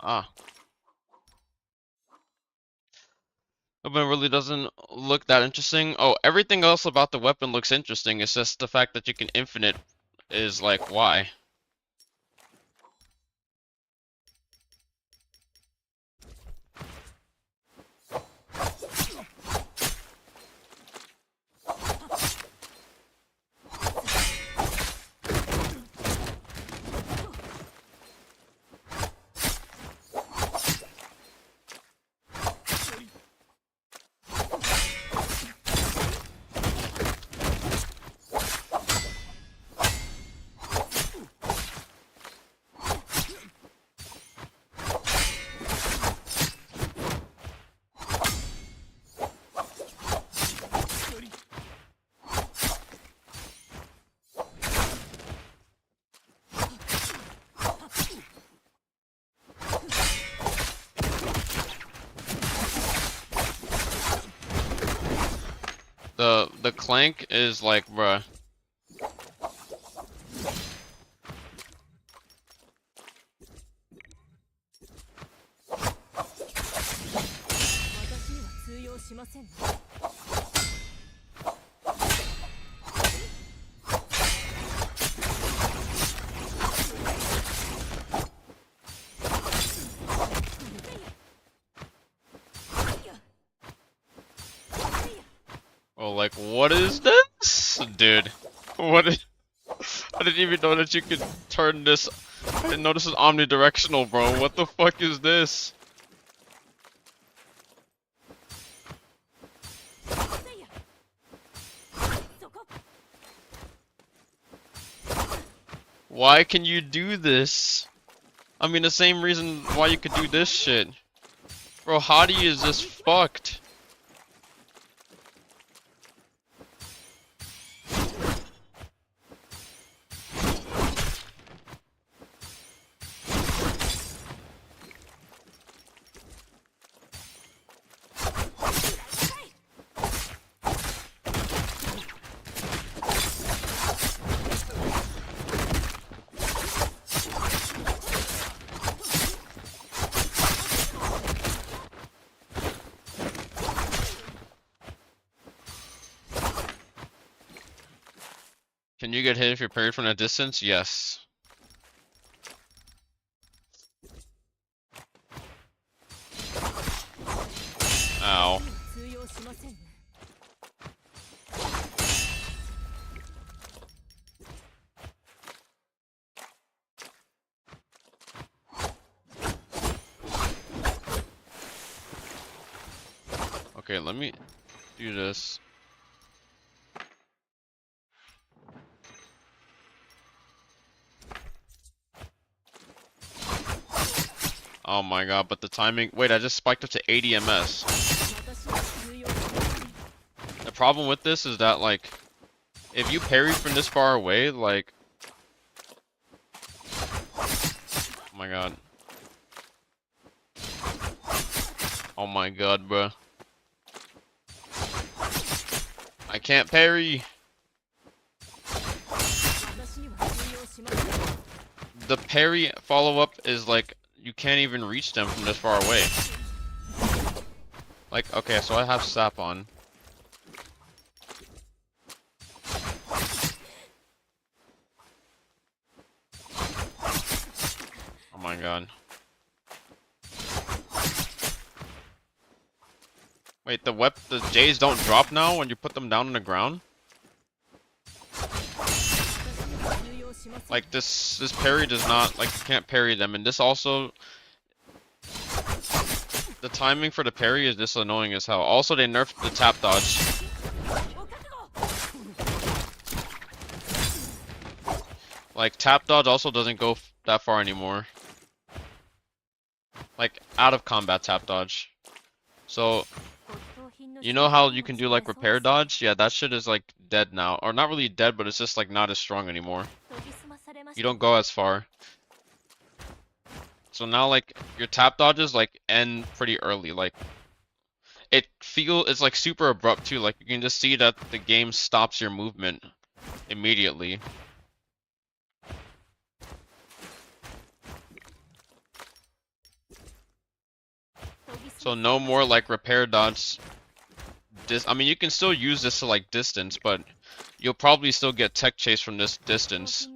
Ah. Weapon really doesn't look that interesting. Oh, everything else about the weapon looks interesting. It's just the fact that you can infinite is like, why? The clank is like, bruh. Oh, like, what is this? Dude, what is... I didn't even know that you could turn this. I didn't know this is omnidirectional, bro. What the fuck is this? Why can you do this? I mean, the same reason why you could do this shit. Bro, Hadi is just fucked. Can you get hit if you're parried from a distance? Yes. Ow. Okay, let me do this. Oh my god, but the timing... Wait, I just spiked up to 80 ms. The problem with this is that, like, if you parry from this far away, like... Oh my god. Oh my god, bruh. I can't parry! The parry follow-up is like... You can't even reach them from this far away. Like, okay, so I have sap on. Oh my god. Wait, the J's don't drop now when you put them down on the ground? Like this parry does not, like, you can't parry them, and this also, the timing for the parry is this annoying as hell. Also, they nerfed the tap dodge. Like, tap dodge also doesn't go that far anymore. Like, out of combat tap dodge. So, you know how you can do, like, repair dodge? Yeah, that shit is, like, dead now. Or not really dead, but it's just, like, not as strong anymore. You don't go as far. So now, like, your tap dodges, like, end pretty early. Like, it's, like, super abrupt, too. Like, you can just see that the game stops your movement immediately. So no more, like, repair dodge. I mean, you can still use this to, like, distance, but you'll probably still get tech chase from this distance.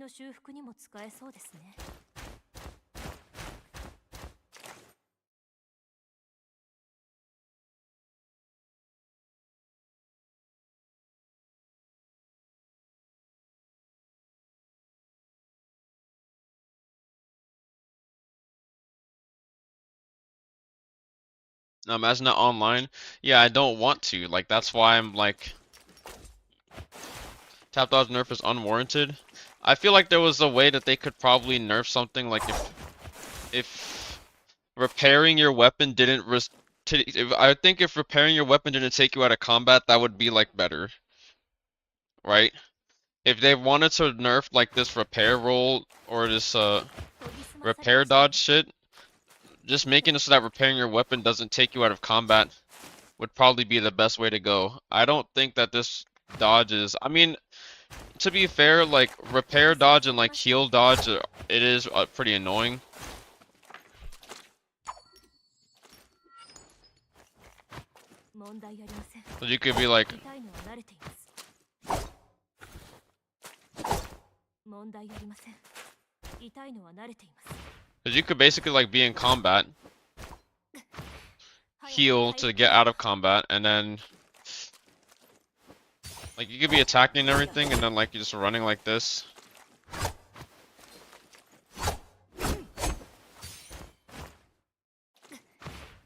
Imagine that online. Yeah, I don't want to. Like, that's why I'm like, tap dodge nerf is unwarranted. I feel like there was a way that they could probably nerf something like if repairing your weapon didn't I think if repairing your weapon didn't take you out of combat, that would be like better, right? If they wanted to nerf like this repair roll or this repair dodge shit, just making it so that repairing your weapon doesn't take you out of combat would probably be the best way to go. I don't think that this dodge is... I mean, to be fair, like, repair dodge and, like, heal dodge, it is pretty annoying. So you could be like, cause you could basically like be in combat, heal to get out of combat, and then like you could be attacking and everything, and then like you're just running like this.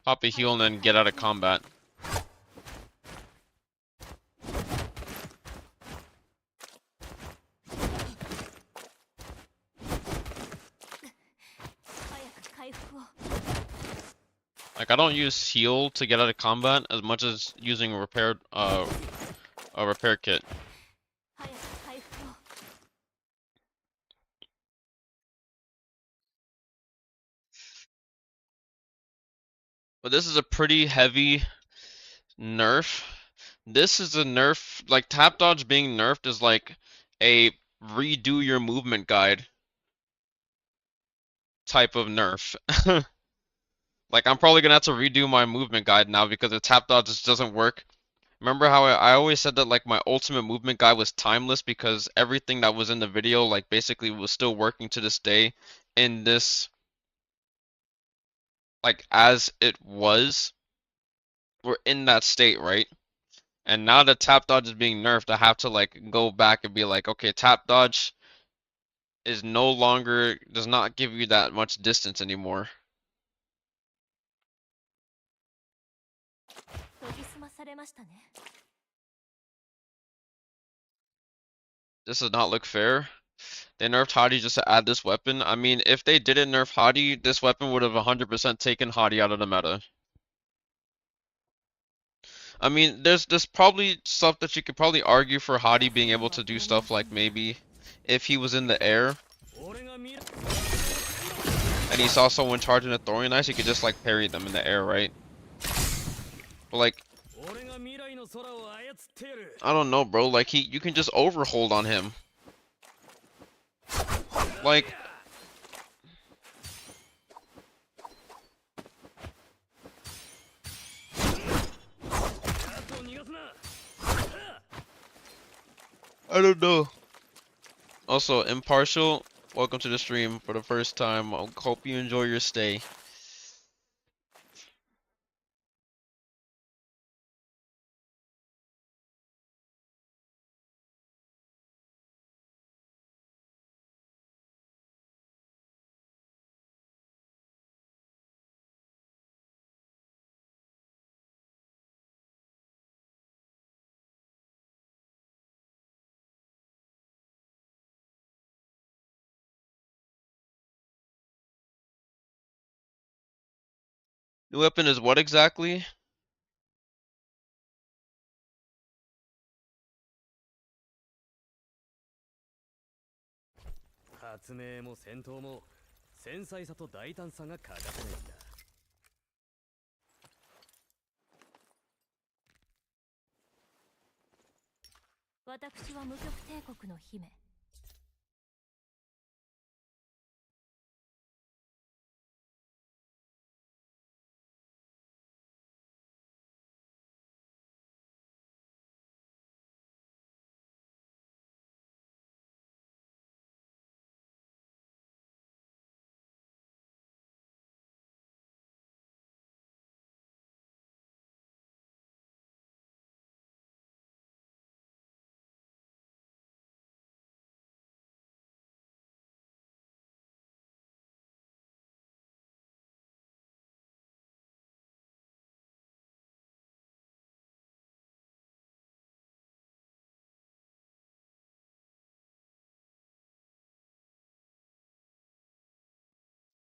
Pop a heal and then get out of combat. Like I don't use heal to get out of combat as much as using a repair kit. But this is a pretty heavy nerf. This is a nerf, like tap dodge being nerfed is like a redo your movement guide type of nerf. Like I'm probably gonna have to redo my movement guide now because the tap dodge just doesn't work. Remember how I always said that like my ultimate movement guide was timeless because everything that was in the video like basically was still working to this day in this like as it was. We're in that state, right? And now that tap dodge is being nerfed, I have to like go back and be like, okay, tap dodge is no longer, does not give you that much distance anymore. This does not look fair. They nerfed Hadi just to add this weapon. I mean, if they didn't nerf Hadi, this weapon would have 100% taken Hadi out of the meta. I mean, there's probably stuff that you could probably argue for Hadi being able to do stuff like maybe if he was in the air and he saw someone charging a throwing knife, he could just like parry them in the air, right? But like, I don't know, bro. Like you can just overhold on him. Like, I don't know. Also, Impartial, welcome to the stream for the first time. I hope you enjoy your stay. New weapon is what exactly?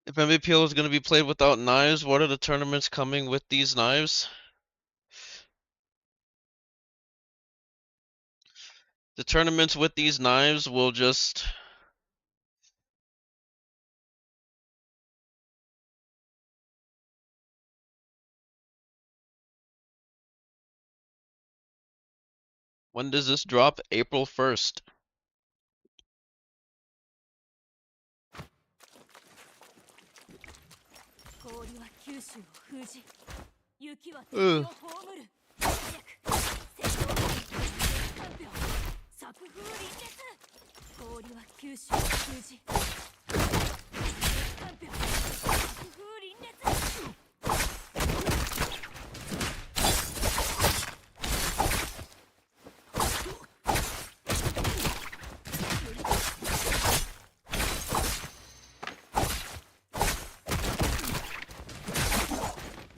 If MVPL is going to be played without knives, what are the tournaments coming with these knives? The tournaments with these knives will just... When does this drop? April 1st. Ugh.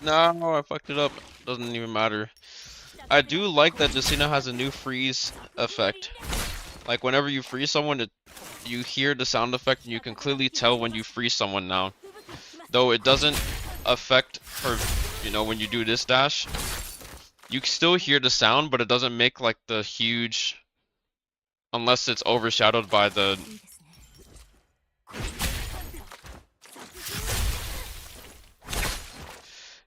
No, I fucked it up. Doesn't even matter. I do like that Decina has a new freeze effect. Like whenever you freeze someone, you hear the sound effect and you can clearly tell when you freeze someone now. Though it doesn't affect her, you know, when you do this dash. You can still hear the sound, but it doesn't make like the huge, unless it's overshadowed by the.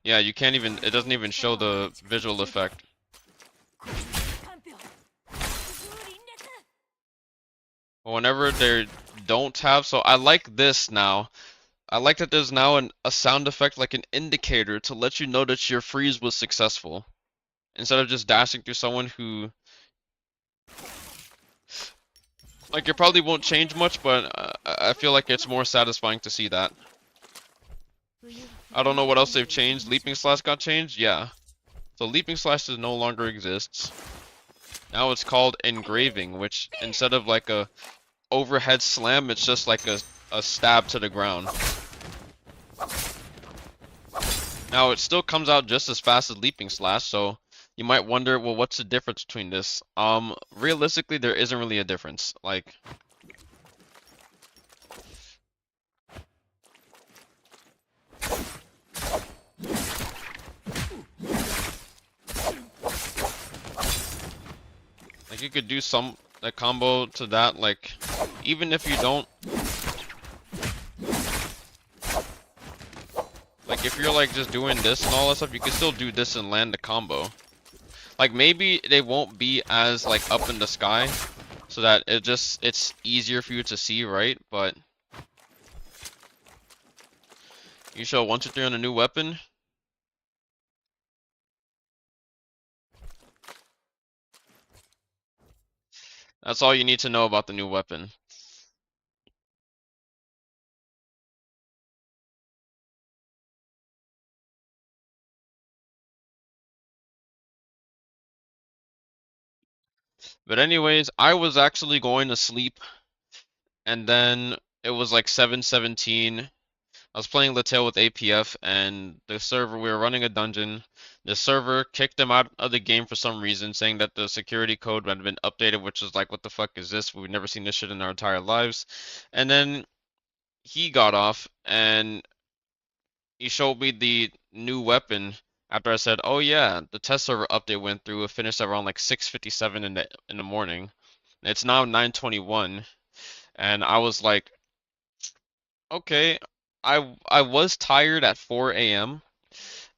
Yeah, you can't even, it doesn't even show the visual effect. Whenever they don't have, so I like this now. I like that there's now a sound effect like an indicator to let you know that your freeze was successful. Instead of just dashing through someone who, like, it probably won't change much, but I feel like it's more satisfying to see that. I don't know what else they've changed. Leaping Slash got changed? Yeah. So Leaping Slash no longer exists. Now it's called Engraving, which instead of like a overhead slam, it's just like a stab to the ground. Now it still comes out just as fast as Leaping Slash, so you might wonder, well, what's the difference between this? Realistically, there isn't really a difference. Like, you could do a combo to that, like, even if you don't, like, if you're like just doing this and all that stuff, you can still do this and land the combo. Like, maybe they won't be as like up in the sky, so that it's easier for you to see, right? But you show 1, 2, 3 on a new weapon. That's all you need to know about the new weapon. But anyways, I was actually going to sleep, and then it was like 7:17. I was playing Latil with APF, and the server, we were running a dungeon. The server kicked them out of the game for some reason, saying that the security code had been updated, which was like, what the fuck is this? We've never seen this shit in our entire lives. And then he got off, and he showed me the new weapon after I said, "Oh yeah, the test server update went through. It finished around like 6:57 in the morning. It's now 9:21." And I was like, "Okay." I was tired at 4 a.m.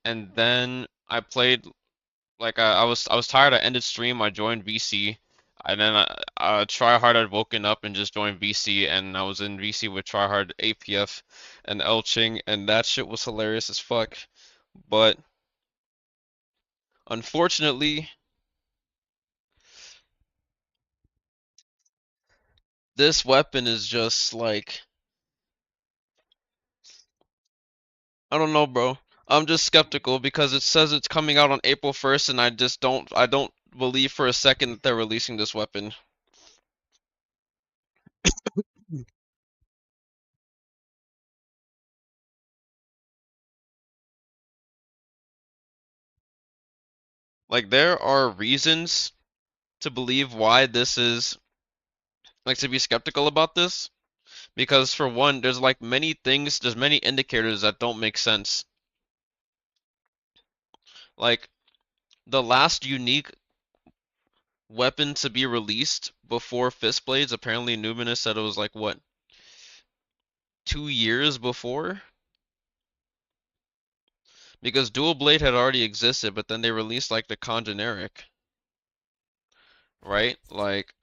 and then I played like I was tired. I ended stream. I joined VC. And then Tryhard had woken up and just joined VC, and I was in VC with Tryhard, APF, and Elching, and that shit was hilarious as fuck. But unfortunately, this weapon is just like, I don't know, bro. I'm just skeptical because it says it's coming out on April 1st, and I don't believe for a second that they're releasing this weapon. Like, there are reasons to believe why this is, like, to be skeptical about this. Because for one, there's like many things, there's many indicators that don't make sense. Like, the last unique weapon to be released before Fist Blades, apparently Numinous said it was like, what, 2 years before? Because Dual Blade had already existed, but then they released like the Congeneric, right? Like,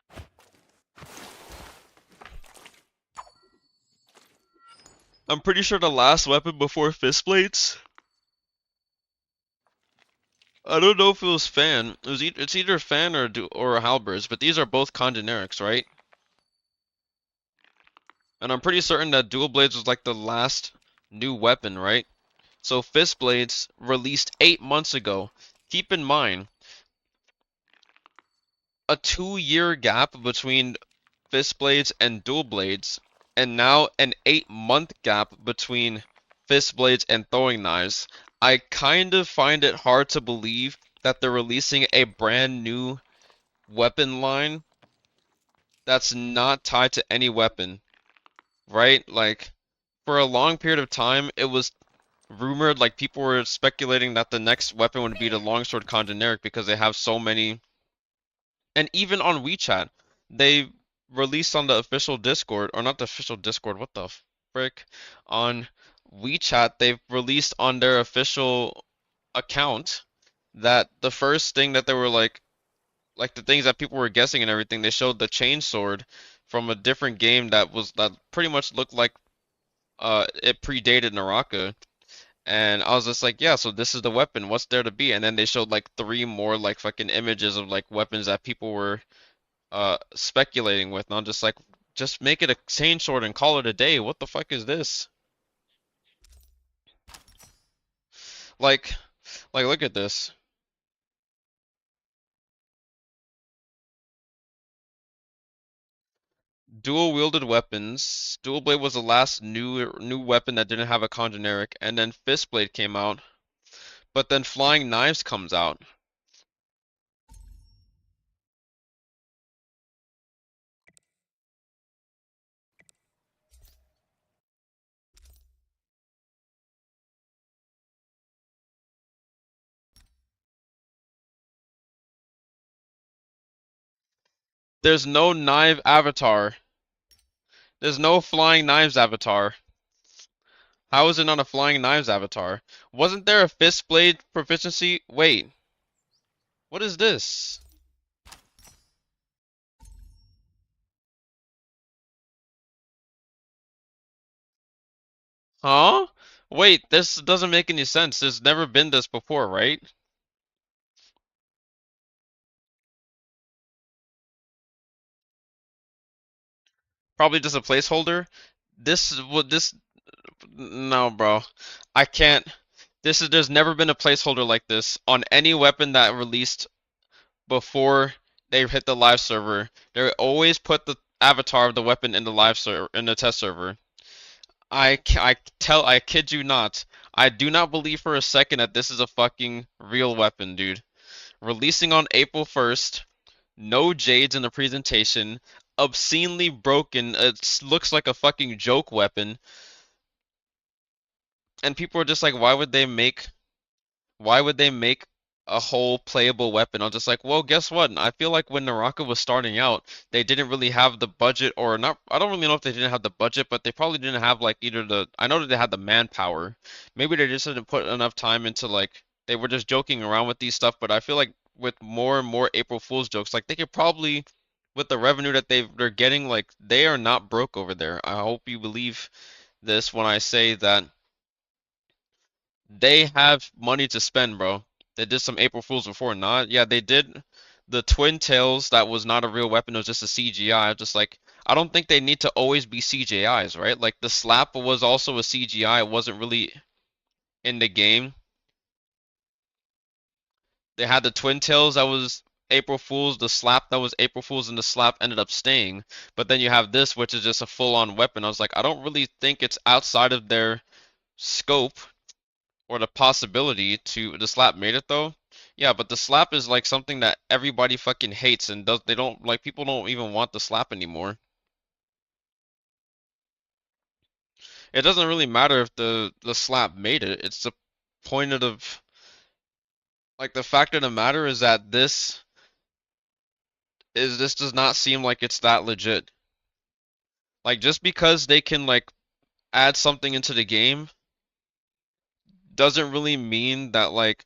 I'm pretty sure the last weapon before Fist Blades, I don't know if it was Fan. It's either Fan or Halberds, but these are both Congenerics, right? And I'm pretty certain that Dual Blades was like the last new weapon, right? So Fist Blades released 8 months ago. Keep in mind, a 2 year gap between Fist Blades and Dual Blades, and now an 8 month gap between Fist Blades and Throwing Knives. I kind of find it hard to believe that they're releasing a brand new weapon line that's not tied to any weapon, right? Like, for a long period of time, it was rumored, like, people were speculating that the next weapon would be the longsword generic because they have so many. And even on WeChat, they released on the official Discord, or not the official Discord, what the frick? On WeChat, they've released on their official account that the first thing that they were like the things that people were guessing and everything, they showed the chainsword from a different game that pretty much looked like it predated Naraka. And I was just like, yeah, so this is the weapon. What's there to be? And then they showed like three more like fucking images of like weapons that people were speculating with. And I'm just like, just make it a chainsword and call it a day. What the fuck is this? Like look at this. Dual wielded weapons. Dual blade was the last new weapon that didn't have a generic, and then fist blade came out. But then flying knives comes out. There's no knife avatar. There's no flying knives avatar. How is it not a flying knives avatar? Wasn't there a fist blade proficiency? Wait, what is this? Huh? Wait, this doesn't make any sense. There's never been this before, right? Probably just a placeholder. This is what this. No, bro. I can't. There's never been a placeholder like this on any weapon that released before they hit the live server. They always put the avatar of the weapon in the live server in the test server. I kid you not. I do not believe for a second that this is a fucking real weapon, dude. Releasing on April 1st, no jades in the presentation, obscenely broken, it looks like a fucking joke weapon, and people are just like, why would they make a whole playable weapon? I'm just like, well, guess what? I feel like when Naraka was starting out, they didn't really have the budget, or not. I don't really know if they didn't have the budget, but they probably didn't have like either the. I know that they had the manpower. Maybe they just didn't put enough time into like they were just joking around with these stuff. But I feel like with more and more April Fool's jokes, like they could probably, with the revenue that they're getting, like they are not broke over there. I hope you believe this when I say that they have money to spend, bro. They did some April Fools before, not? Yeah, they did the Twin Tails. That was not a real weapon. It was just a CGI. Just like I don't think they need to always be CGIs, right? Like the slap was also a CGI. It wasn't really in the game. They had the Twin Tails that was April Fools, the slap that was April Fools, and the slap ended up staying. But then you have this, which is just a full-on weapon. I was like, I don't really think it's outside of their scope or the possibility to the slap made it though. Yeah, but the slap is like something that everybody fucking hates and does they don't like people don't even want the slap anymore. It doesn't really matter if the slap made it. It's the point of like the fact of the matter is that this does not seem like it's that legit. Like just because they can like add something into the game doesn't really mean that like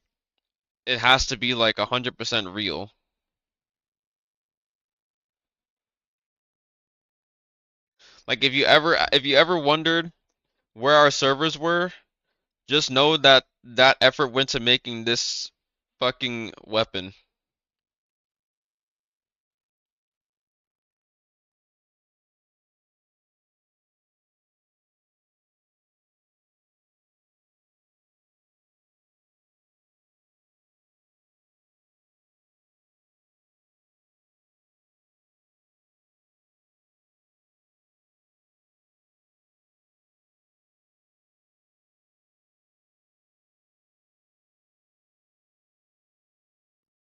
it has to be like 100% real. Like if you ever wondered where our servers were, just know that that effort went to making this fucking weapon.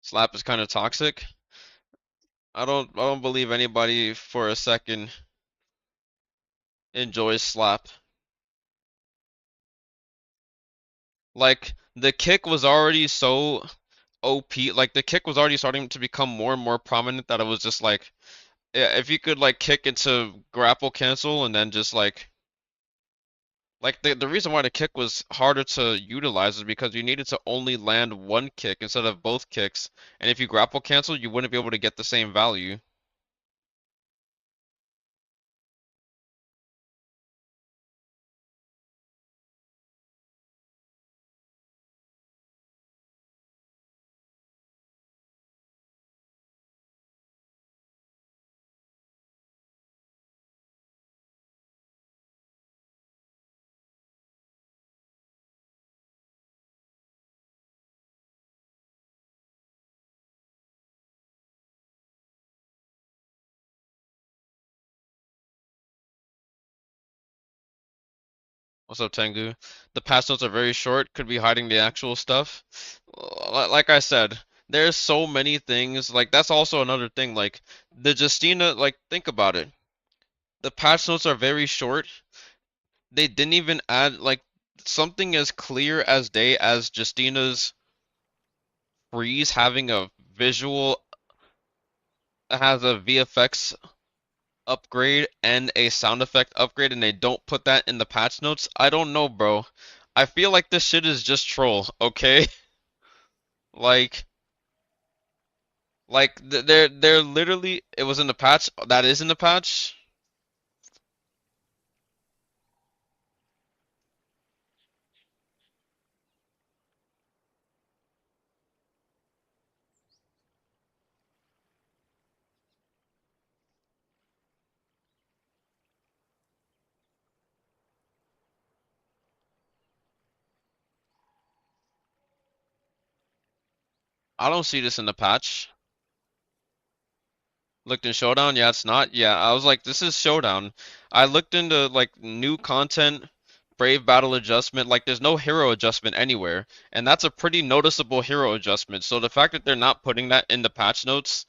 Slap is kind of toxic. I don't believe anybody for a second enjoys slap. Like the kick was already so OP, like the kick was already starting to become more and more prominent that it was just like, yeah, if you could like kick into grapple cancel and then just like the reason why the kick was harder to utilize is because you needed to only land one kick instead of both kicks, and if you grapple cancel, you wouldn't be able to get the same value. What's up, Tengu? The pass notes are very short, could be hiding the actual stuff. Like I said, there's so many things. Like that's also another thing. Like the Justina, like think about it. The patch notes are very short. They didn't even add like something as clear as day as Justina's freeze having a visual has a VFX upgrade and a sound effect upgrade, and they don't put that in the patch notes. I don't know, bro. I feel like this shit is just troll, okay? Like they're literally it was in the patch. That is in the patch. I don't see this in the patch. Looked in Showdown? Yeah, it's not. Yeah, I was like, this is Showdown. I looked into like new content, Brave Battle adjustment. Like, there's no hero adjustment anywhere, and that's a pretty noticeable hero adjustment. So the fact that they're not putting that in the patch notes,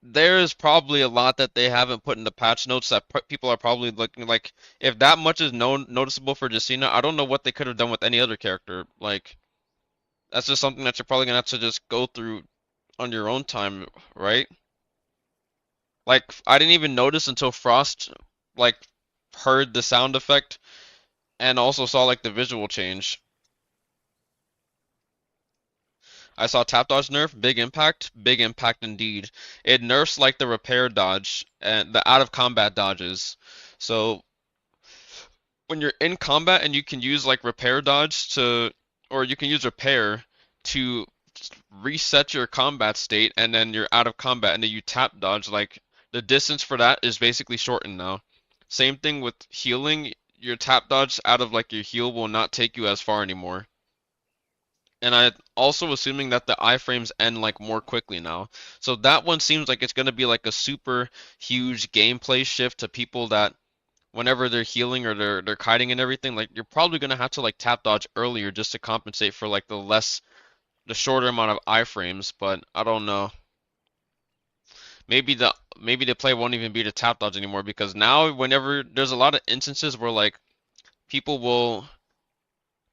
there is probably a lot that they haven't put in the patch notes that people are probably looking like. If that much is known noticeable for Justina, I don't know what they could have done with any other character. Like, that's just something that you're probably gonna have to just go through on your own time, right? Like I didn't even notice until Frost like heard the sound effect and also saw like the visual change. I saw tap dodge nerf, big impact indeed. It nerfs like the repair dodge and the out of combat dodges. So when you're in combat and you can use like repair dodge to, or you can use repair to reset your combat state and then you're out of combat and then you tap dodge, like the distance for that is basically shortened now. Same thing with healing, your tap dodge out of like your heal will not take you as far anymore. And I also assuming that the iframes end like more quickly now. So that one seems like it's gonna be like a super huge gameplay shift to people that whenever they're healing or they're kiting and everything, like you're probably gonna have to like tap dodge earlier just to compensate for like the shorter amount of iframes, but I don't know. Maybe the play won't even be the tap dodge anymore because now whenever there's a lot of instances where like people will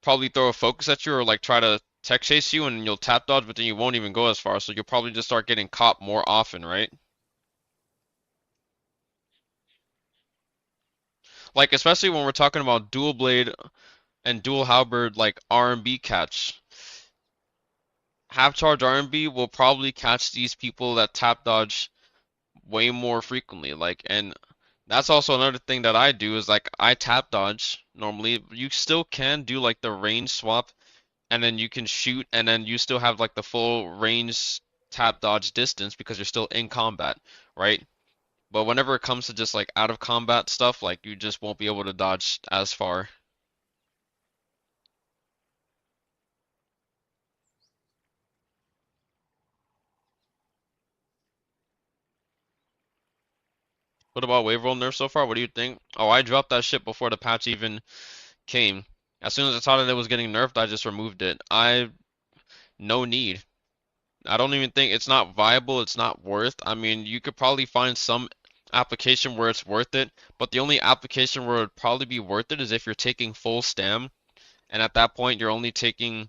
probably throw a focus at you or like try to tech chase you and you'll tap dodge, but then you won't even go as far, so you'll probably just start getting caught more often, right? Like especially when we're talking about dual blade and dual halberd like R&B catch. Half charge R&B will probably catch these people that tap dodge way more frequently. Like, and that's also another thing that I do is like I tap dodge normally. You still can do like the range swap and then you can shoot and then you still have like the full range tap dodge distance because you're still in combat, right? But whenever it comes to just like out of combat stuff, like you just won't be able to dodge as far. What about wave roll nerf so far? What do you think? Oh, I dropped that shit before the patch even came. As soon as I saw that it was getting nerfed, I just removed it. no need. I don't even think it's not viable, it's not worth. I mean, you could probably find some application where it's worth it, but the only application where it would probably be worth it is if you're taking full stam, and at that point you're only taking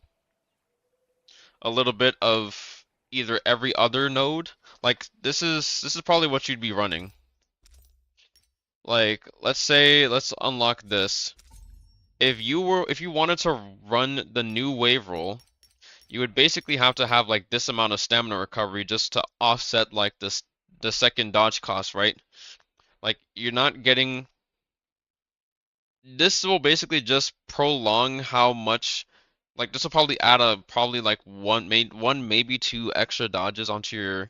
a little bit of either every other node. Like this is probably what you'd be running. Like let's unlock this. If you wanted to run the new wave roll, you would basically have to have like this amount of stamina recovery just to offset like the second dodge cost, right? Like you're not getting this will basically just prolong how much like this will probably add a probably like one maybe two extra dodges onto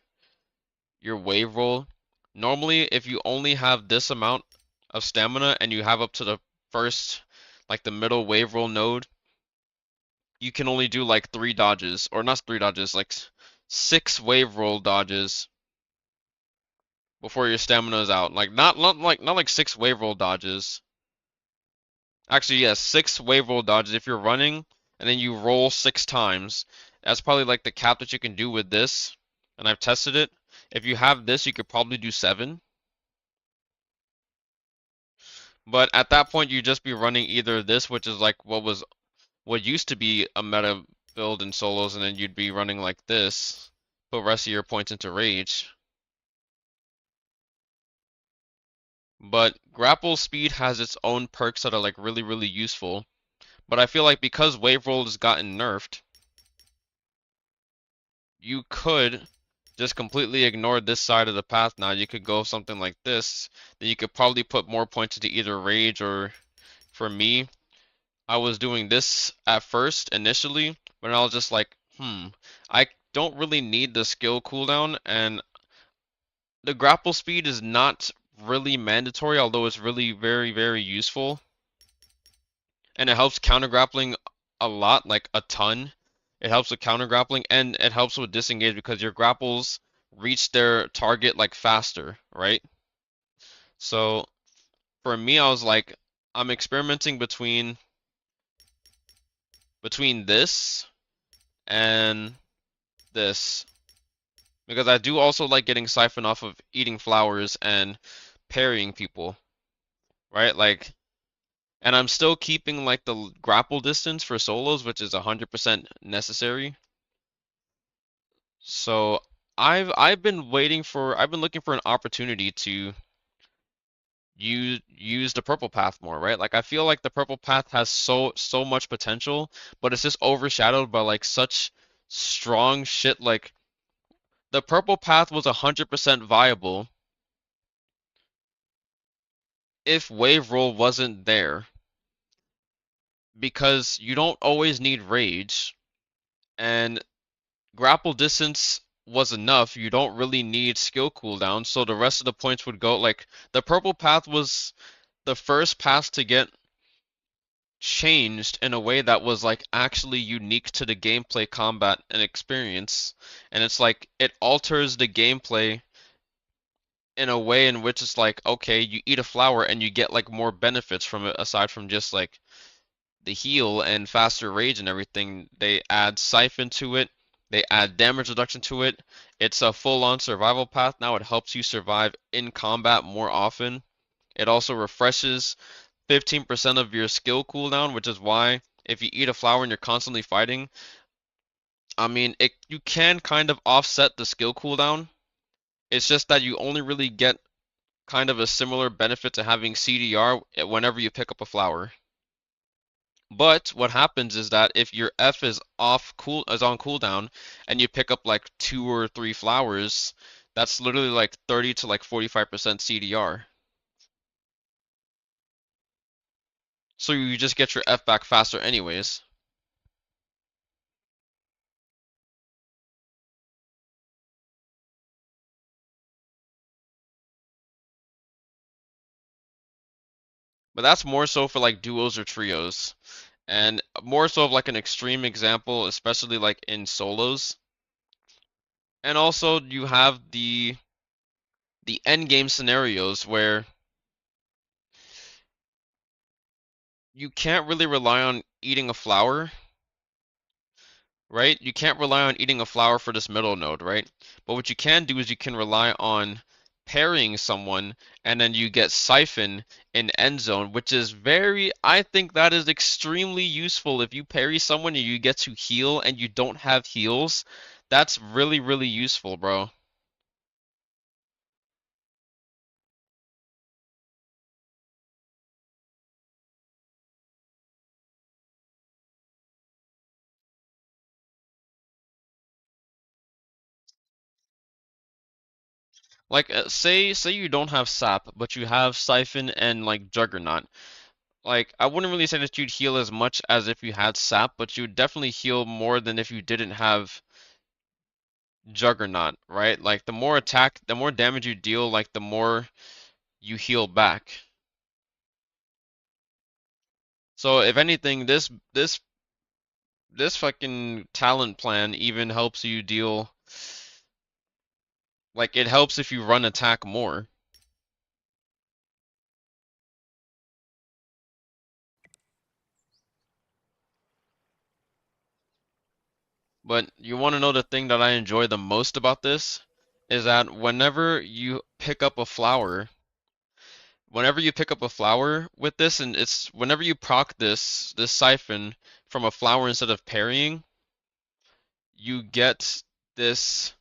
your wave roll. Normally, if you only have this amount of stamina and you have up to the first like the middle wave roll node, you can only do like three dodges, or not three dodges, like six wave roll dodges before your stamina is out. Like not like six wave roll dodges. Actually, yes, six wave roll dodges if you're running and then you roll six times. That's probably like the cap that you can do with this, and I've tested it. If you have this, you could probably do seven. But at that point, you'd just be running either this, which is like what used to be a meta build in solos, and then you'd be running like this, put rest of your points into rage. But grapple speed has its own perks that are like really, really useful. But I feel like because wave roll has gotten nerfed, you could just completely ignore this side of the path now. You could go something like this, then you could probably put more points into either rage or, for me, I was doing this at first initially, but I was just like, I don't really need the skill cooldown, and the grapple speed is not really mandatory, although it's really very, very useful. And it helps counter grappling a lot, like a ton. It helps with counter grappling and it helps with disengage because your grapples reach their target like faster, right? So for me, I was like, I'm experimenting between this and this because I do also like getting siphon off of eating flowers and parrying people, right? Like, and I'm still keeping like the grapple distance for solos, which is 100% necessary. So I've been looking for an opportunity to use the purple path more, right? Like I feel like the purple path has so much potential, but it's just overshadowed by like such strong shit. Like the purple path was 100% viable if wave roll wasn't there because you don't always need rage and grapple distance was enough. You don't really need skill cooldown, so the rest of the points would go like the purple path was the first path to get changed in a way that was like actually unique to the gameplay, combat, and experience. And it's like it alters the gameplay in a way in which it's like, okay, you eat a flower and you get like more benefits from it aside from just like the heal and faster rage and everything. They add siphon to it. They add damage reduction to it. It's a full-on survival path now. It helps you survive in combat more often. It also refreshes 15% of your skill cooldown, which is why if you eat a flower and you're constantly fighting, I mean, you can kind of offset the skill cooldown. It's just that you only really get kind of a similar benefit to having CDR whenever you pick up a flower. But what happens is that if your F is on cooldown and you pick up like two or three flowers, that's literally like 30 to like 45% CDR. So you just get your F back faster anyways. But that's more so for like duos or trios. And more so of like an extreme example, especially like in solos. And also you have the end game scenarios where you can't really rely on eating a flower, right? You can't rely on eating a flower for this middle node, right? But what you can do is you can rely on parrying someone, and then you get Siphon in end zone, which is I think that is extremely useful. If you parry someone and you get to heal and you don't have heals, that's really, really useful, bro. Like, say you don't have Sap, but you have Siphon and like Juggernaut. Like, I wouldn't really say that you'd heal as much as if you had Sap, but you would definitely heal more than if you didn't have Juggernaut, right? Like, the more attack, the more damage you deal, like, the more you heal back. So, if anything, this fucking talent plan even helps you deal, like, it helps if you run attack more. But you want to know the thing that I enjoy the most about this is that whenever you pick up a flower with this, and it's whenever you proc this siphon from a flower instead of parrying, you get this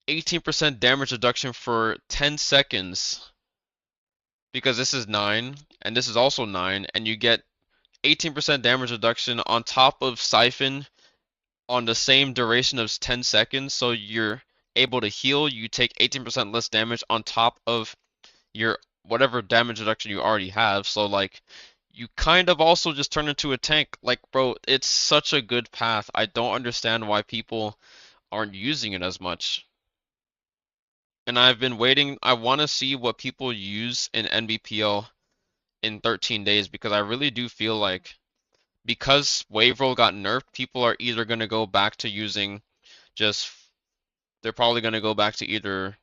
18% damage reduction for 10 seconds because this is 9 and this is also 9, and you get 18% damage reduction on top of siphon on the same duration of 10 seconds, so you're able to heal. You take 18% less damage on top of your whatever damage reduction you already have. So like you kind of also just turn into a tank. Like, bro, it's such a good path. I don't understand why people aren't using it as much. And I've been waiting. I want to see what people use in NBPL in 13 days because I really do feel like because Wave Roll got nerfed, people are either going to go back to using just they're probably going to go back to either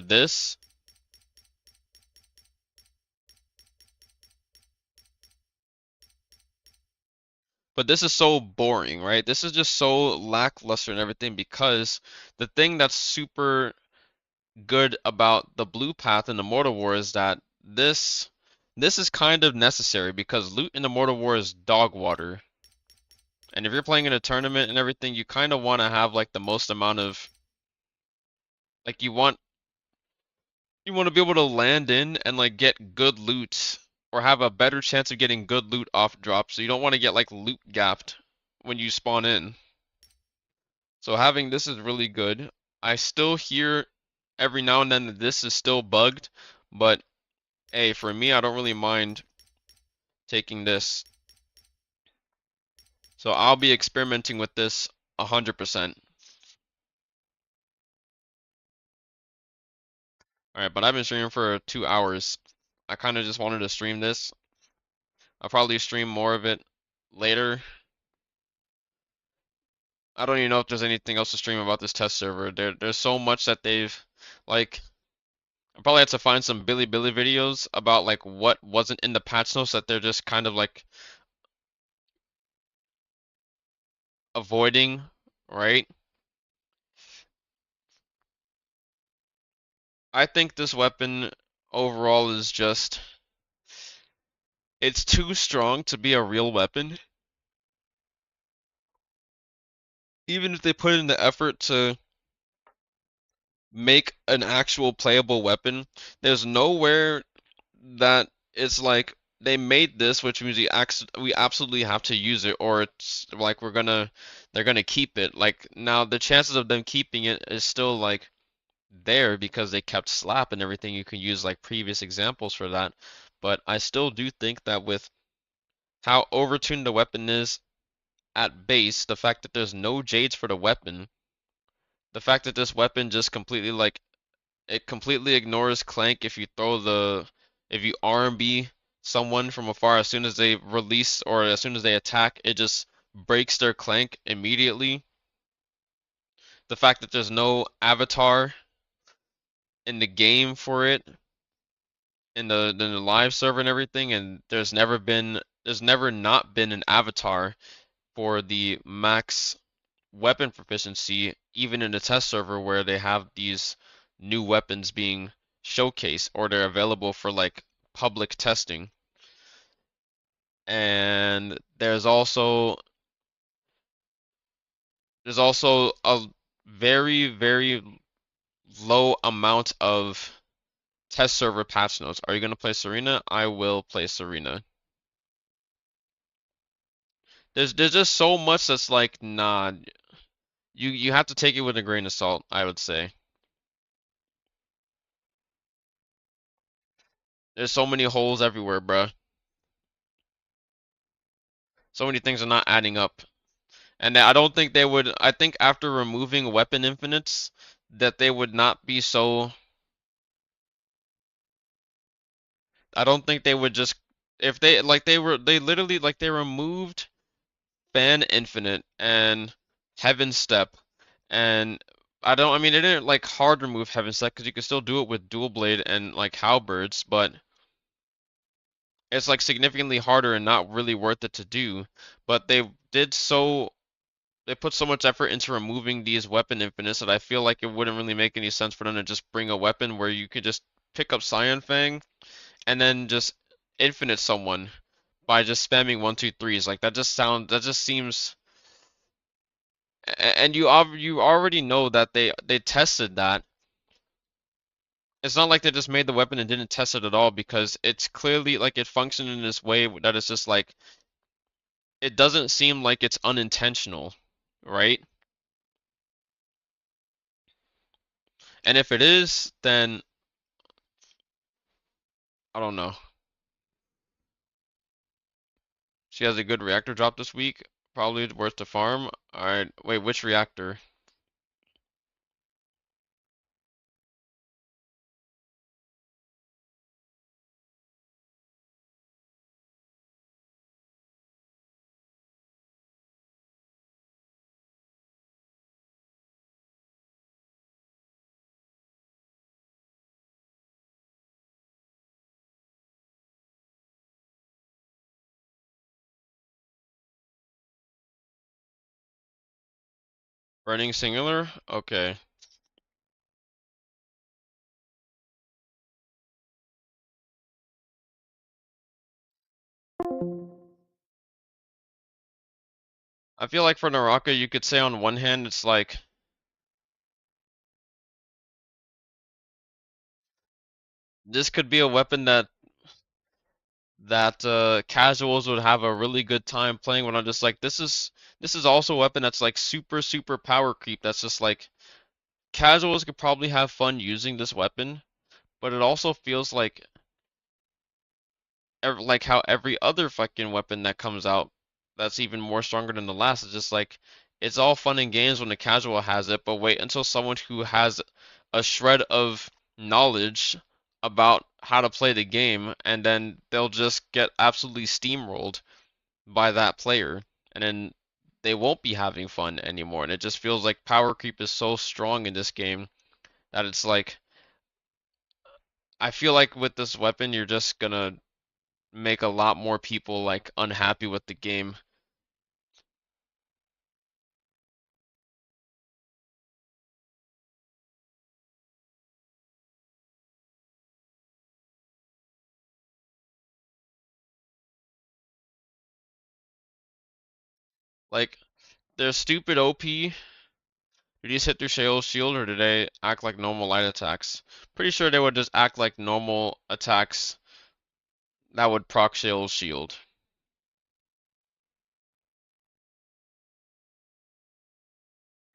this. But this is so boring, right? This is just so lackluster and everything because the thing that's super good about the blue path in the Mortal War is that this is kind of necessary because loot in the Mortal War is dog water. And if you're playing in a tournament and everything, you kind of want to have like the most amount of like you want to be able to land in and like get good loot or have a better chance of getting good loot off drops. So you don't want to get like loot gapped when you spawn in. So having this is really good. I still hear every now and then that this is still bugged, but hey, for me, I don't really mind taking this. So I'll be experimenting with this 100%. Alright, but I've been streaming for 2 hours. I kind of just wanted to stream this. I'll probably stream more of it later. I don't even know if there's anything else to stream about this test server. There's so much that they've like I probably had to find some Billy videos about like what wasn't in the patch notes that they're just kind of like avoiding, right? I think this weapon overall is just it's too strong to be a real weapon. Even if they put in the effort to make an actual playable weapon, there's nowhere that it's like they made this, which means we absolutely have to use it, or it's like they're gonna keep it. Like now, the chances of them keeping it is still like there because they kept Slap and everything. You can use like previous examples for that, but I still do think that with how overtuned the weapon is at base, the fact that there's no Jades for the weapon, the fact that this weapon just completely like it completely ignores Clank if you RMB someone from afar as soon as they release or as soon as they attack, it just breaks their Clank immediately. The fact that there's no avatar in the game for it in the live server and everything, and there's never been there's never not been an avatar for the max weapon proficiency, even in the test server where they have these new weapons being showcased or they're available for like public testing. And there's also a very, very low amount of test server patch notes. Are you gonna play Serena? I will play Serena. There's just so much that's like, nah, you have to take it with a grain of salt, I would say. There's so many holes everywhere, bruh. So many things are not adding up. And I don't think they would, I think after removing weapon infinites, that they would not be so, I don't think they would just, if they, like they literally, like they removed Fan Infinite and Heaven Step, and I mean, they didn't like hard remove Heaven Step because you could still do it with Dual Blade and like Halberds, but it's like significantly harder and not really worth it to do. But they put so much effort into removing these weapon infinites that I feel like it wouldn't really make any sense for them to just bring a weapon where you could just pick up Scion Fang and then just infinite someone by just spamming 1, 2, 3s. Like that just seems, and you already know that they tested that. It's not like they just made the weapon and didn't test it at all because it's clearly like it functioned in this way that it's just like it doesn't seem like it's unintentional, right? And if it is, then I don't know. She has a good reactor drop this week. Probably worth the farm. Alright, wait, which reactor? Burning Singular? Okay. I feel like for Naraka, you could say on one hand, it's like this could be a weapon that casuals would have a really good time playing when I'm just like this is also a weapon that's like super power creep. That's just like casuals could probably have fun using this weapon, but it also feels like how every other fucking weapon that comes out that's even more stronger than the last is just like it's all fun and games when a casual has it, but wait until someone who has a shred of knowledge about how to play the game and then they'll just get absolutely steamrolled by that player and then they won't be having fun anymore. And it just feels like power creep is so strong in this game that it's like I feel like with this weapon you're just gonna make a lot more people like unhappy with the game. Like they're stupid OP. Did these hit through Shale's shield or did they act like normal light attacks? Pretty sure they would just act like normal attacks that would proc Shale's shield.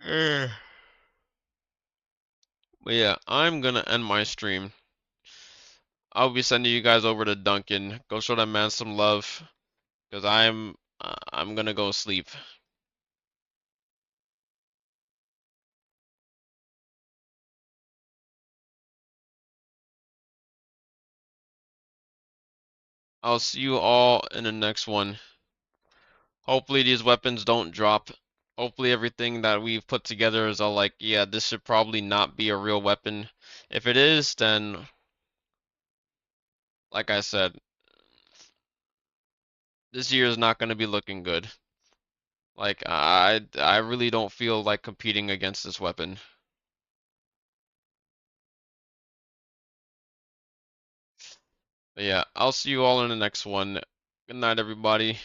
Eh. But yeah, I'm gonna end my stream. I'll be sending you guys over to Duncan. Go show that man some love, cause I'm gonna go sleep. I'll see you all in the next one. Hopefully these weapons don't drop. Hopefully everything that we've put together is all like, yeah, this should probably not be a real weapon. If it is, then like I said, This year is not going to be looking good. Like I really don't feel like competing against this weapon. But yeah, I'll see you all in the next one. Good night, everybody.